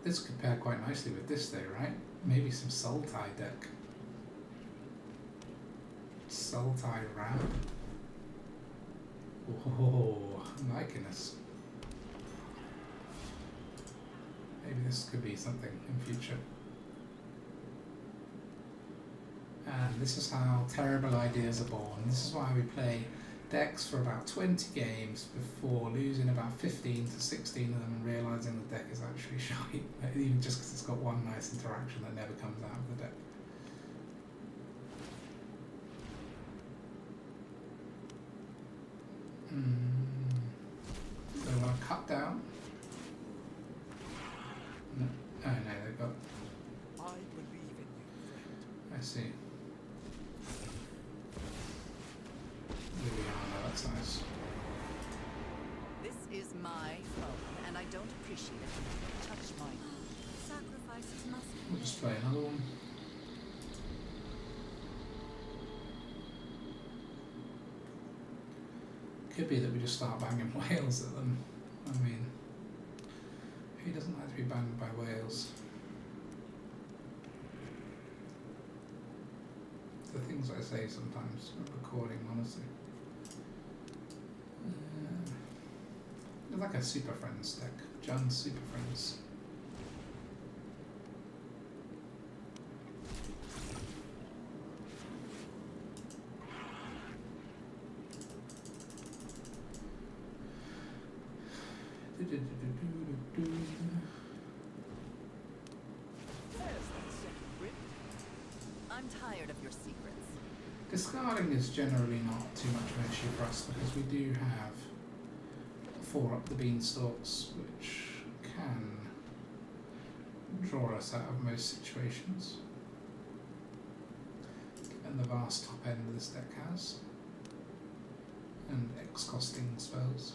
[SPEAKER 1] This could pair quite nicely with this though, right? Maybe some Sultai deck. Sultai Ram. Oh, I'm liking this. Maybe this could be something in future. And this is how terrible ideas are born. This is why we play decks for about 20 games before losing about 15 to 16 of them and realising the deck is actually shite, even just because it's got one nice interaction that never comes out of the deck. So I want to cut down. No. Oh no, they've got...
[SPEAKER 2] I believe in you,
[SPEAKER 1] I see. That's nice.
[SPEAKER 3] This is my phone, and I don't appreciate it when you touch mine. Sacrifices must be
[SPEAKER 1] We'll just play another one. Could be that we just start banging whales at them. I mean, who doesn't like to be banged by whales? The things I say sometimes when recording, honestly. It's like a Super Friends deck. John's Super Friends.
[SPEAKER 3] I'm tired of your secrets.
[SPEAKER 1] Discarding is generally not too much of an issue for us because we do have 4 Up the Beanstalks, which can draw us out of most situations. And the vast top end this deck has. And X-costing spells.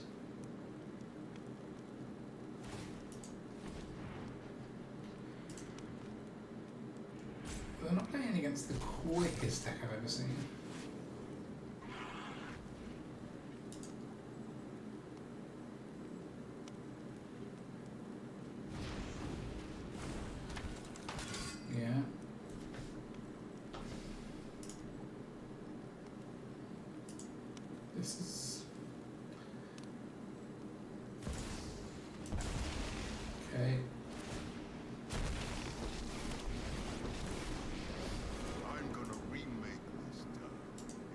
[SPEAKER 1] They're not playing against the quickest deck I've ever seen. Yeah. This is... okay.
[SPEAKER 4] I'm gonna remake this town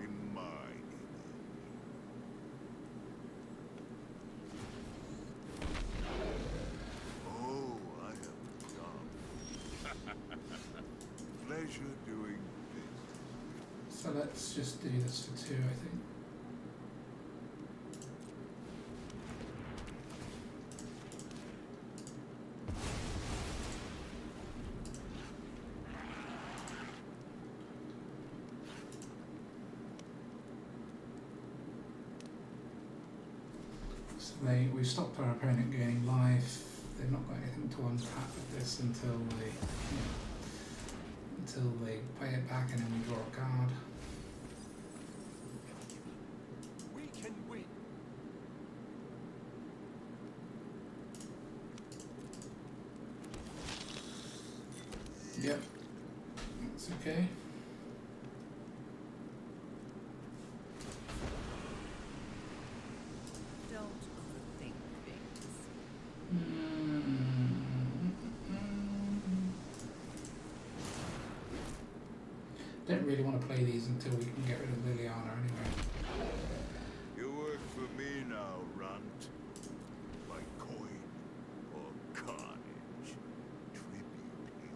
[SPEAKER 4] in my image. Oh, I have a job. Pleasure doing this.
[SPEAKER 1] So let's just do this for 2, I think. So we've stopped our opponent gaining life. They've not got anything to untap with this until they play it back and then we draw a card.
[SPEAKER 2] We can win.
[SPEAKER 1] Yep, that's okay.
[SPEAKER 3] Don't overthink things.
[SPEAKER 1] Don't really want to play these until we can get rid of Liliana anyway.
[SPEAKER 4] You work for me now, Runt. My coin or carnage. Tribute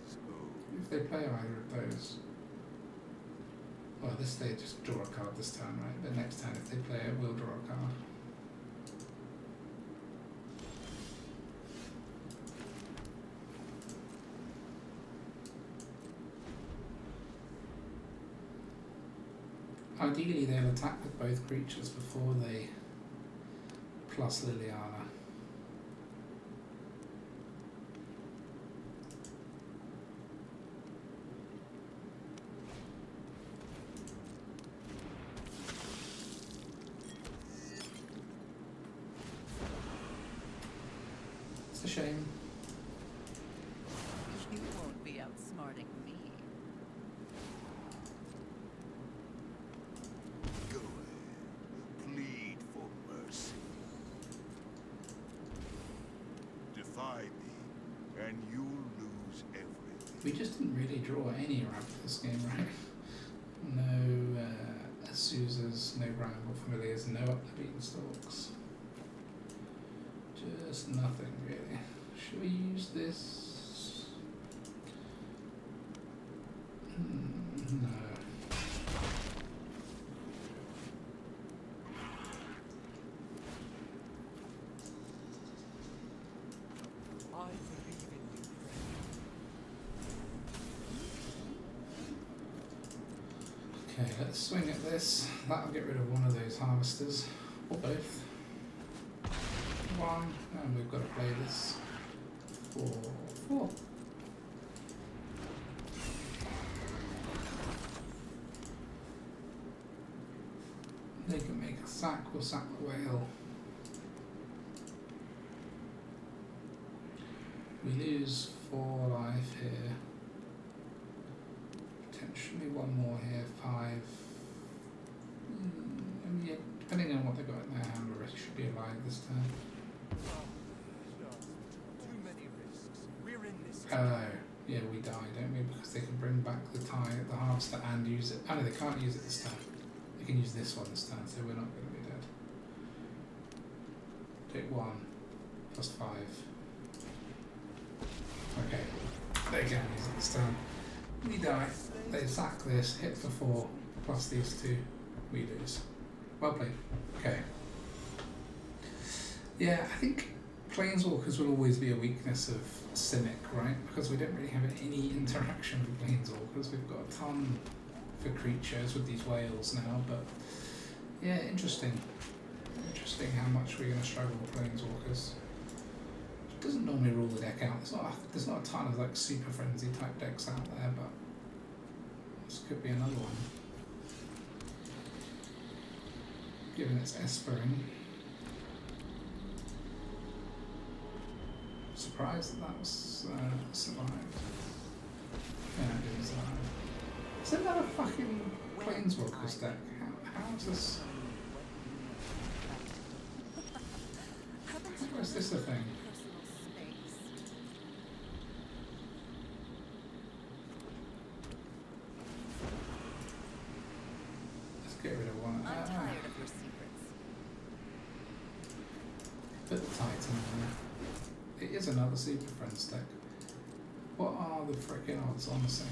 [SPEAKER 4] is owed.
[SPEAKER 1] If they play either of those, well, this they just draw a card this turn, right? But next turn, if they play it, we'll draw a card. Ideally, they'll attack with both creatures before they plus Liliana. It's a shame.
[SPEAKER 3] You won't be outsmarting me.
[SPEAKER 4] Go ahead. Plead for mercy. Defy me, and you'll lose everything.
[SPEAKER 1] We just didn't really draw any ramp this game, right? No Azusas, no Bramble Familiars, no Up the Beanstalks. Just nothing really. Should we use this? No.
[SPEAKER 2] I believe in you, friend.
[SPEAKER 1] Okay, let's swing at this. That'll get rid of one of those harvesters, or both. One, and we've got to play this for 4. They can make a sack or sack the whale. We lose 4 life here. Potentially 1 more here, 5. And yeah, depending on what they've got in their hand, the rest should be alive this turn.
[SPEAKER 2] No. Too many risks. We're in this.
[SPEAKER 1] Yeah, we die, don't we? Because they can bring back the harvester and use it. Oh no, they can't use it this turn. They can use this one this turn, so we're not going to be dead. Take 1, plus 5. Okay, they can use it this turn. We die. They sack this, hit for 4, plus these 2. We lose. Well played. Okay. Yeah, I think Planeswalkers will always be a weakness of SIMIC, right? Because we don't really have any interaction with Planeswalkers. We've got a ton for creatures with these whales now, but yeah, interesting. Interesting how much we're going to struggle with Planeswalkers. It doesn't normally rule the deck out. There's not a ton of like Super Frenzy type decks out there, but this could be another one. Given it's Espering. Surprised that was survived. Yeah, it didn't survive. Isn't that a fucking Planeswalkers deck? How is this? How is this a thing? Let's get rid of one.
[SPEAKER 3] I'm tired of your secrets.
[SPEAKER 1] Put the Titan in there. It is another Super Friends deck. What are the frickin' odds, honestly?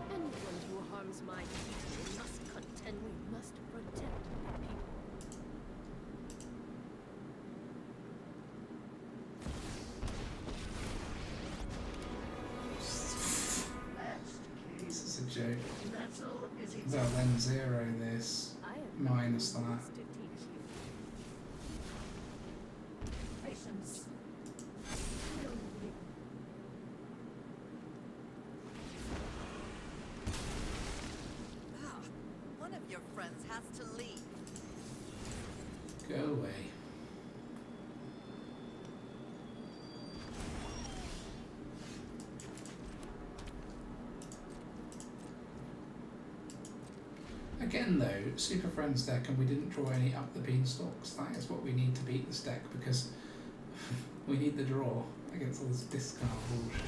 [SPEAKER 5] Anyone who harms my people must contend. We must protect the people.
[SPEAKER 1] They'll then 0 this,
[SPEAKER 5] I am
[SPEAKER 1] minus that.
[SPEAKER 5] to teach you. Patience.
[SPEAKER 3] Ah, one of your friends has to leave.
[SPEAKER 1] Go away. Again though, Super Friends deck, and we didn't draw any Up the Beanstalks. That is what we need to beat this deck, because we need the draw against all this discard bullshit.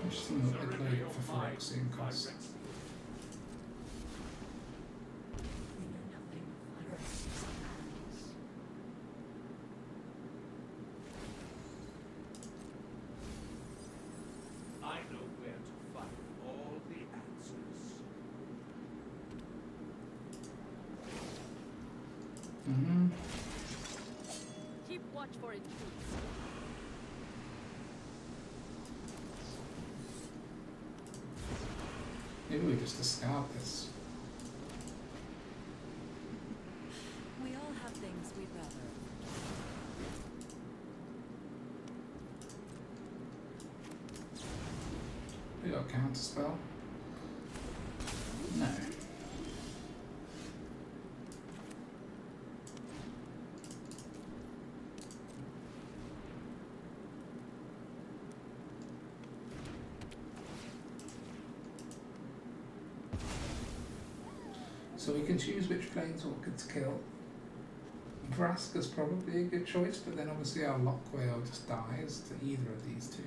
[SPEAKER 1] Interesting that they played it for Phyrexian cost.
[SPEAKER 2] I know where to find all the answers.
[SPEAKER 5] Keep watch for intruders.
[SPEAKER 1] Maybe we just discard this.
[SPEAKER 3] We all have things we'd rather.
[SPEAKER 1] We got a counter spell? No. So we can choose which planeswalker to kill. Vraska's probably a good choice, but then obviously our Loch-Whale just dies to either of these two.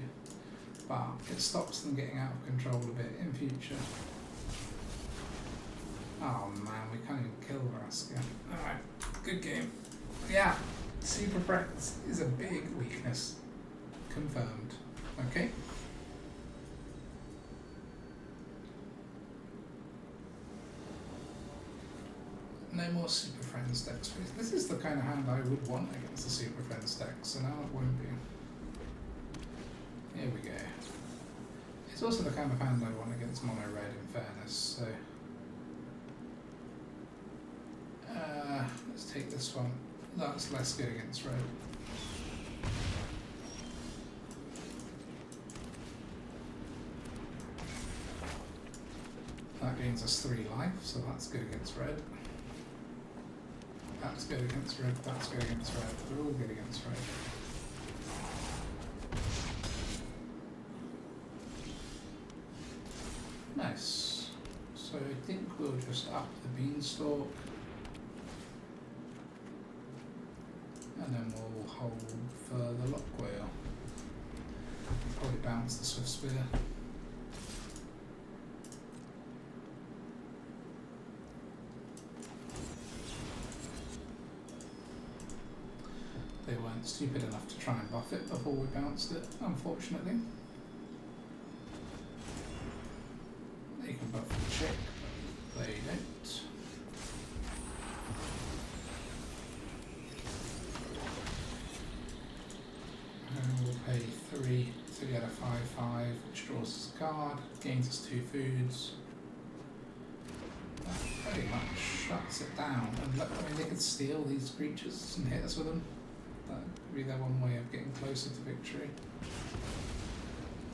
[SPEAKER 1] But it stops them getting out of control a bit in future. Oh man, we can't even kill Vraska. Alright, good game. Yeah, Super Friends is a big weakness. Confirmed. Okay? No more Super Friends decks, please. This is the kind of hand I would want against the Super Friends deck, so now it won't be. Here we go. It's also the kind of hand I want against mono red, in fairness, so. Let's take this one. That's less good against red. That gains us 3 life, so that's good against red. That's good against red, that's good against red. They're all good against red. Nice. So I think we'll just up the Beanstalk. And then we'll hold for the Loch-Whale. Probably bounce the Swift Spear. They weren't stupid enough to try and buff it before we bounced it, unfortunately. They can buff the chick, but they don't. And we'll pay 3 to get a 5/5, which draws us a card, gains us 2 foods. That pretty much shuts it down. And look, I mean, they could steal these creatures and hit us with them. That could be their one way of getting closer to victory.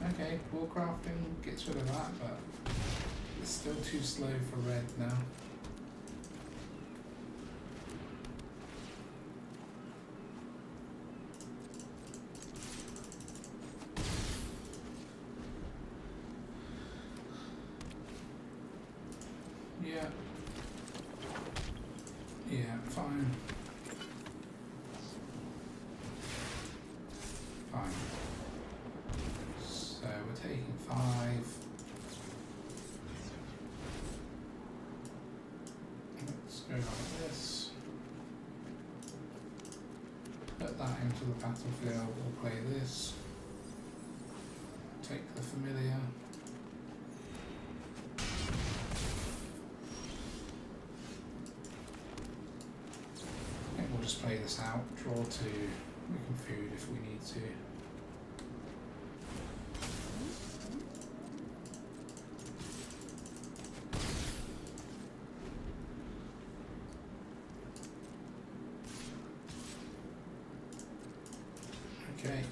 [SPEAKER 1] Okay, Warcrafting gets rid of that, but it's still too slow for red now. Yeah. Yeah, fine. Fine. So we're taking 5. Let's go like this. Put that into the battlefield, we'll play this. Take the Familiar. I think we'll just play this out, draw 2, we can food if we need to. Okay,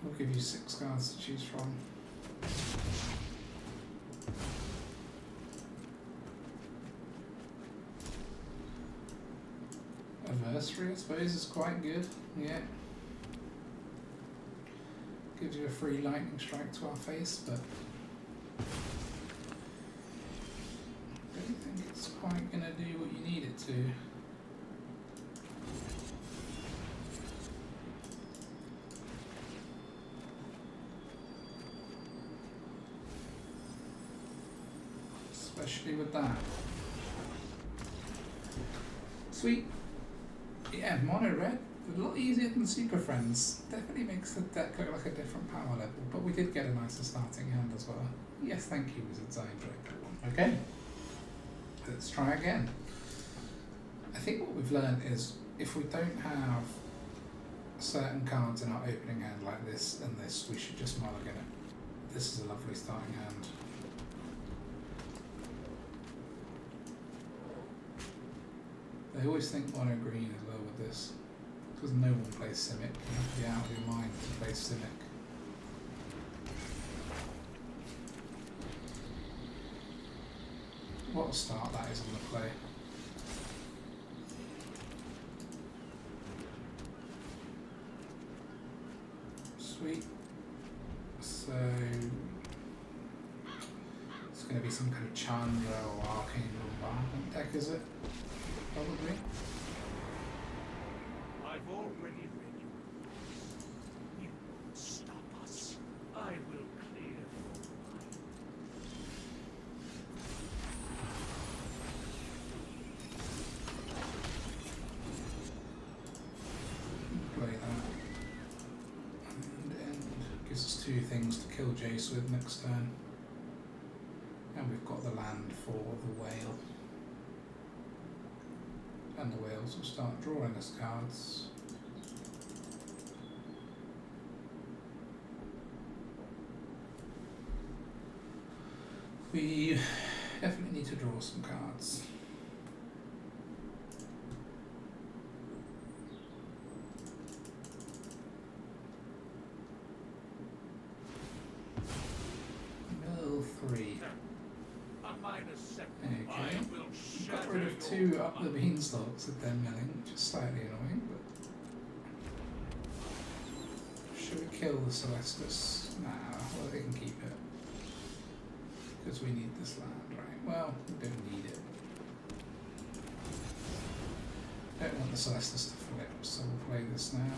[SPEAKER 1] we'll give you 6 cards to choose from. Adversary, I suppose, is quite good. Yeah. Gives you a free lightning strike to our face, but I don't think it's quite going to do what you need it to. Especially with that. Sweet. Yeah, mono red, a lot easier than Super Friends. Definitely makes the deck look like a different power level, but we did get a nicer starting hand as well. Yes, thank you, Wizards. I enjoyed that one. Okay, let's try again. I think what we've learned is if we don't have certain cards in our opening hand like this and this, we should just mulligan it. This is a lovely starting hand. I always think mono green as well with this, because no one plays SIMIC. You have to be out of your mind to play SIMIC. What a start that is on the play. Sweet. So it's going to be some kind of Chandra or Arcane Bombardment deck, is it? Probably.
[SPEAKER 2] I've already read you. You won't stop us. I will clear your mind.
[SPEAKER 1] Play that. And gives us 2 things to kill Jace with next turn. And we've got the land for the whale. And the whales will start drawing us cards. We definitely need to draw some cards. Mill 3. Okay. Got rid of 2 Up the Beanstalks at 10 milling, which is slightly annoying, but should we kill the Celestus? Nah, well they can keep it. Because we need this land, right? Well, we don't need it. Don't want the Celestus to flip, so we'll play this now.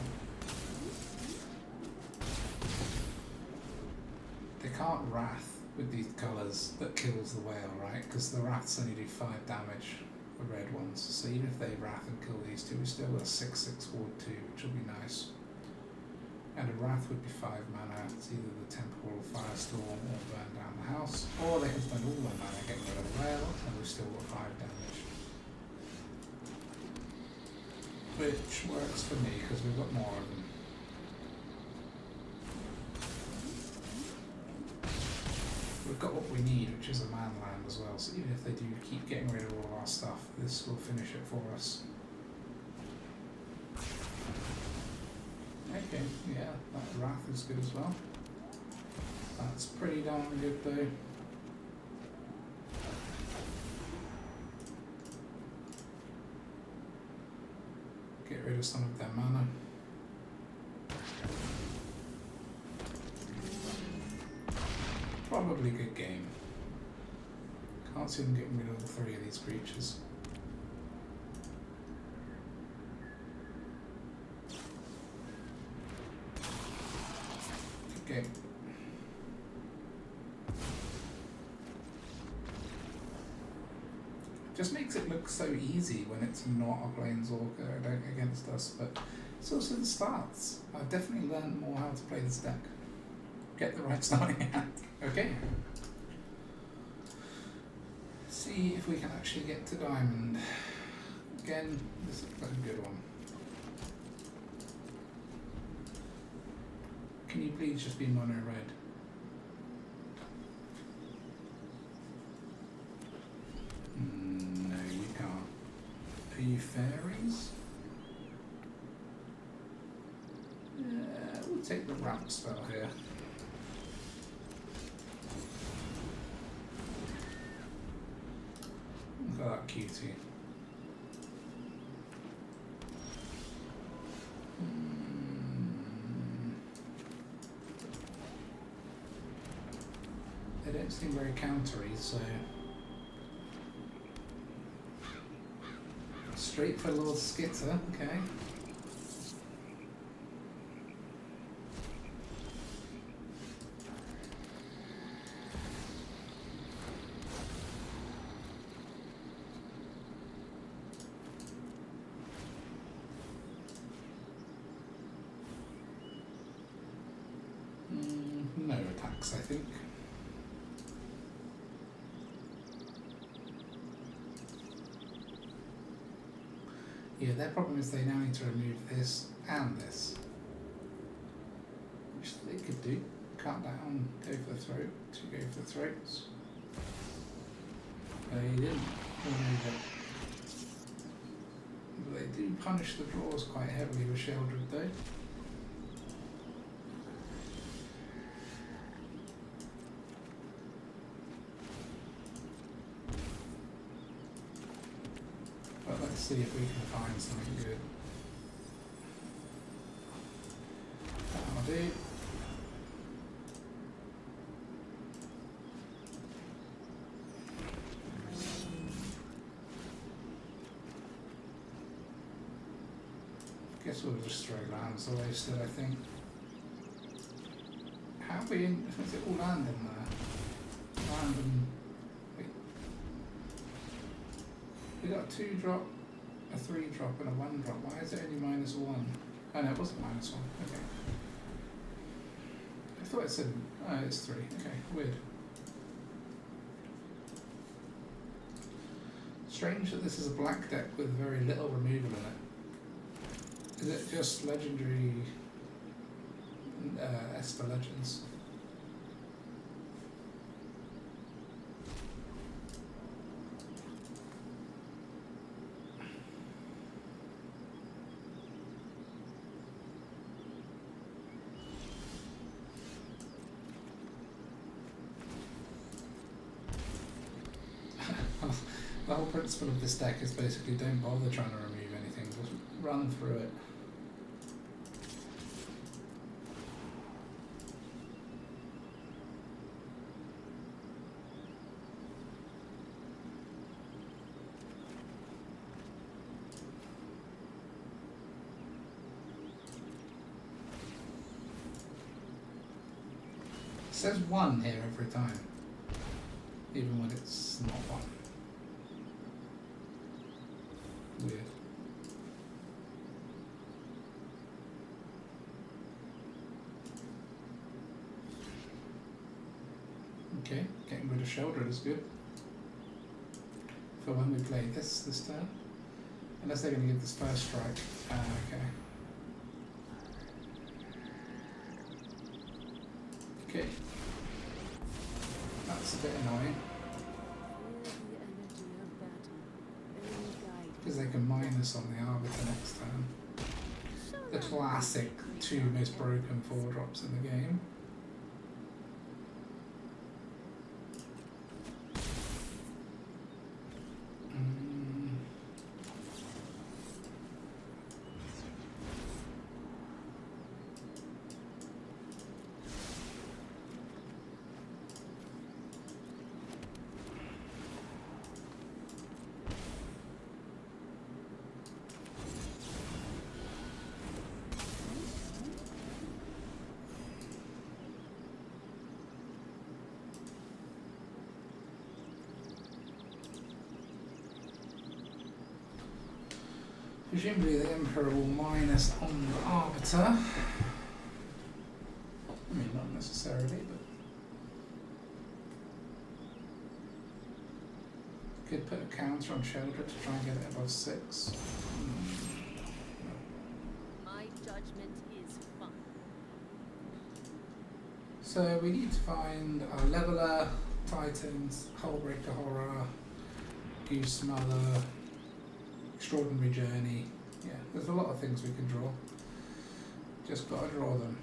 [SPEAKER 1] They can't Wrath with these colours that kills the whale, right? Because the Wraths only do 5 damage, the red ones. So even if they Wrath and kill these 2, we still got a 6/6 ward 2, which will be nice. And a Wrath would be 5 mana. It's either the Temporal Firestorm or burn down the house, or they can spend all their mana getting rid of the whale, and we've still got 5 damage. Which works for me because we've got more of them. We've got what we need, which is a man land as well, so even if they do keep getting rid of all of our stuff, this will finish it for us. Okay, yeah, that Wrath is good as well. That's pretty darn good though. Get rid of some of their mana. Probably good game. Can't see them getting rid of all 3 of these creatures. Good game. Just makes it look so easy when it's not a Planeswalker against us, but it's also the starts. I've definitely learned more how to play this deck. Get the right starting hand. Okay. See if we can actually get to diamond. Again, this looks like a good one. Can you please just be mono red? No, you can't. Are you fairies? We'll we take the ramp spell here? Look at that cutie. They don't seem very countery, so straight for Lord Skitter, okay. No attacks, I think. Yeah, their problem is they now need to remove this and this. Which they could do. Cut down, go for the throat, to go for the throats. They didn't remove it. But they do punish the draws quite heavily with Sheldred though. Let's see if we can find something good. That'll do. Guess we'll just throw lands away still, I think. How are we in? Is it all land in there? Land and. Wait. We got a 2-drop. A 3-drop and a 1-drop. Why is it only -1? Oh no, it wasn't -1. Okay. I thought it said. Oh, it's 3. Okay, weird. Strange that this is a black deck with very little removal in it. Is it just legendary Esper Legends? The whole principle of this deck is basically don't bother trying to remove anything, just run through it. It says 1 here every time, even when it's not 1. Weird. Okay, getting rid of Sheldred is good. For when we play this turn. Unless they're going to give this first strike. Okay. Okay. That's a bit annoying. Because they can minus on the Arbiter next turn. The classic 2 most broken 4-drops in the game. Presumably the Emperor will minus on the Arbiter. I mean, not necessarily, but could put a counter on Sheldred to try and get it above 6.
[SPEAKER 5] My judgment is fine.
[SPEAKER 1] So we need to find our Leveler, Titans, Hullbreaker Horror, Goose Mother, Extraordinary Journey. Yeah, there's a lot of things we can draw. Just gotta draw them.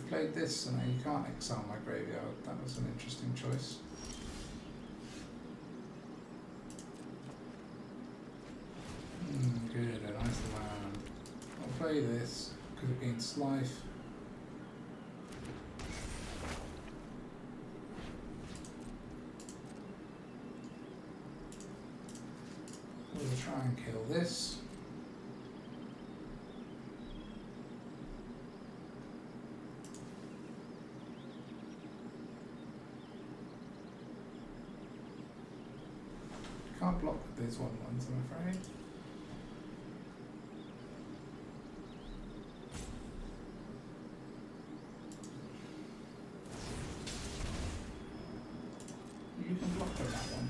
[SPEAKER 1] you've played this, so now you can't exile my graveyard. That was an interesting choice. Good, a nice land. I'll play this because it gains life. We'll try and kill this. Can't block with these 1/1s, I'm afraid. You can block with that one.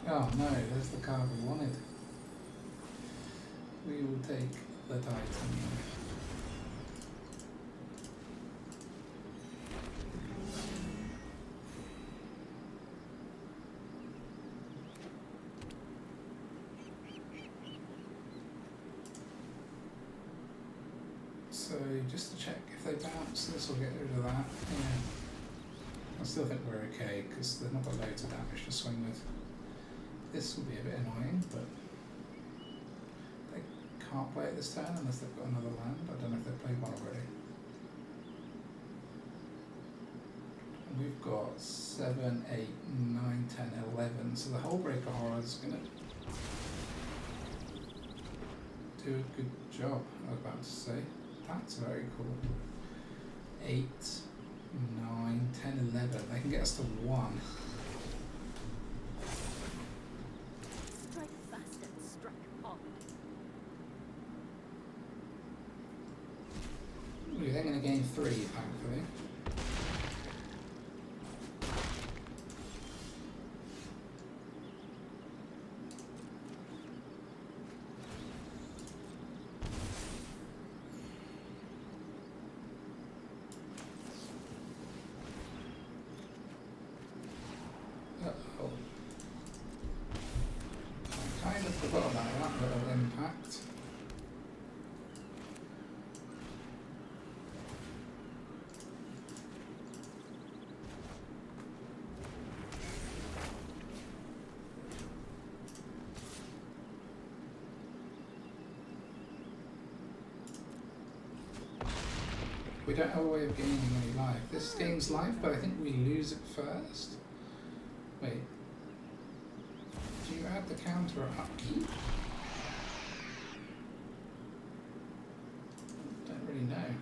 [SPEAKER 1] Oh no, there's the card we wanted. We will take the Titan. So just to check, if they bounce this, we'll get rid of that. Yeah. I still think we're okay because they've not got loads of damage to swing with. This will be a bit annoying, but they can't play it this turn unless they've got another land. I don't know if they've played one already. And we've got 7, 8, 9, 10, 11. So the Hullbreaker Horror is going to do a good job, I was about to say. That's very cool. 8, 9, 10, 11. They can get us to 1.
[SPEAKER 5] Strike fast and strike hard.
[SPEAKER 1] Ooh, they're going to gain 3, thankfully. Uh-oh. I kind of forgot about that little impact. We don't have a way of gaining any life. This gains life, but I think we lose it first. Wait. Do you add the counter at upkeep? Don't really know.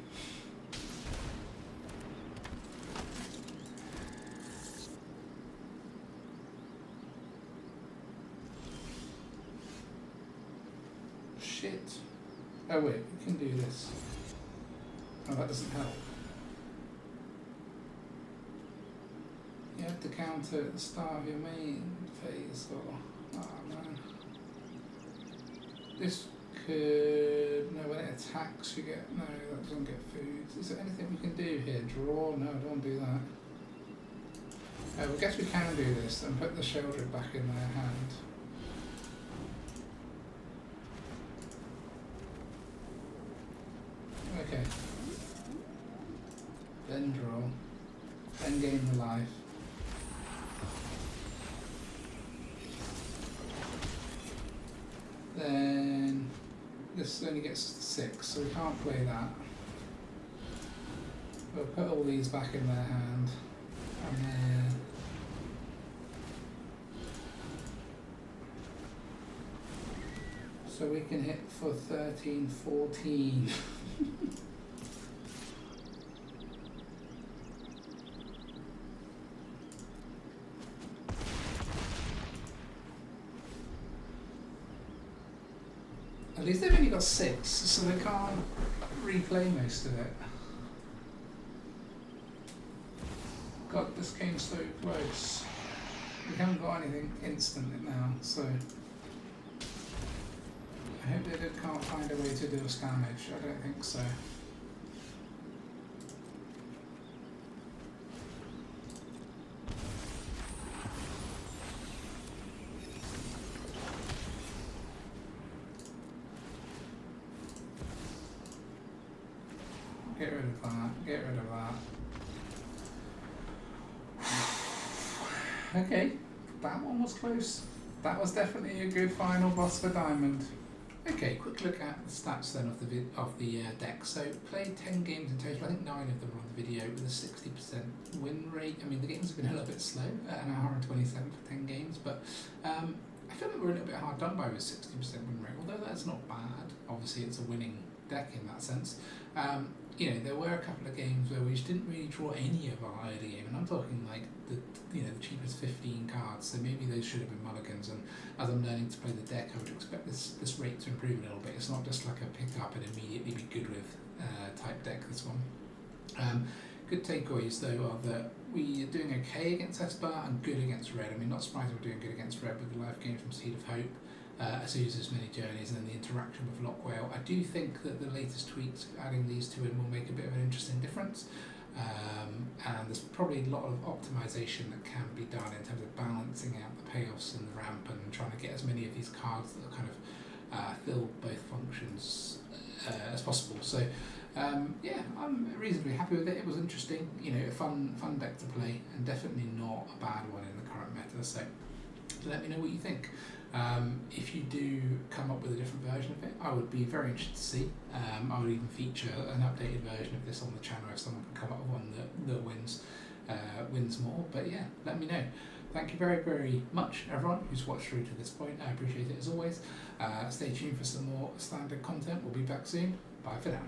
[SPEAKER 1] Shit. Oh wait, we can do this. Oh, that doesn't help. You have to counter at the start of your main phase, or... Oh man. This could... No, when it attacks you get... No, that doesn't get food. Is there anything we can do here? Draw? No, I don't want to do that. I guess we can do this and put the Sheldred back in their hand. Okay. Then draw. Then gain the life. Then this only gets 6, so we can't play that. We'll put all these back in their hand. And then so we can hit for 13, 14. At least they've only got 6, so they can't replay most of it. God, this game's so close. We haven't got anything instant now, so... I hope they can't find a way to do us damage. I don't think so. Get rid of that, get rid of that. Okay, that one was close. That was definitely a good final boss for Diamond. Okay, quick look at the stats then of the deck. So played 10 games in total. I think 9 of them were on the video with a 60% win rate. I mean, the games have been a little bit slow at an hour and 27 for 10 games, but I feel like we're a little bit hard done by with 60% win rate. Although that's not bad. Obviously, it's a winning deck in that sense. You know, there were a couple of games where we just didn't really draw any of our early game, and I'm talking like the cheapest 15 cards. So maybe those should have been mulligans. And as I'm learning to play the deck, I would expect this rate to improve a little bit. It's not just like a pick up and immediately be good with type deck. This one. Good takeaways though are that we are doing okay against Esper and good against Red. I mean, not surprised we're doing good against Red with the live game from Seed of Hope. Azusa's many journeys and then the interaction with Loch-Whale. I do think that the latest tweaks, adding these two in, will make a bit of an interesting difference. And there's probably a lot of optimization that can be done in terms of balancing out the payoffs and the ramp and trying to get as many of these cards that kind of fill both functions as possible. So yeah, I'm reasonably happy with it. It was interesting, you know, a fun deck to play, and definitely not a bad one in the current meta. So let me know what you think. If you do come up with a different version of it, I would be very interested to see. I would even feature an updated version of this on the channel if someone can come up with one that wins more. But yeah, let me know. Thank you very, very much, everyone who's watched through to this point. I appreciate it as always. Stay tuned for some more standard content. We'll be back soon. Bye for now.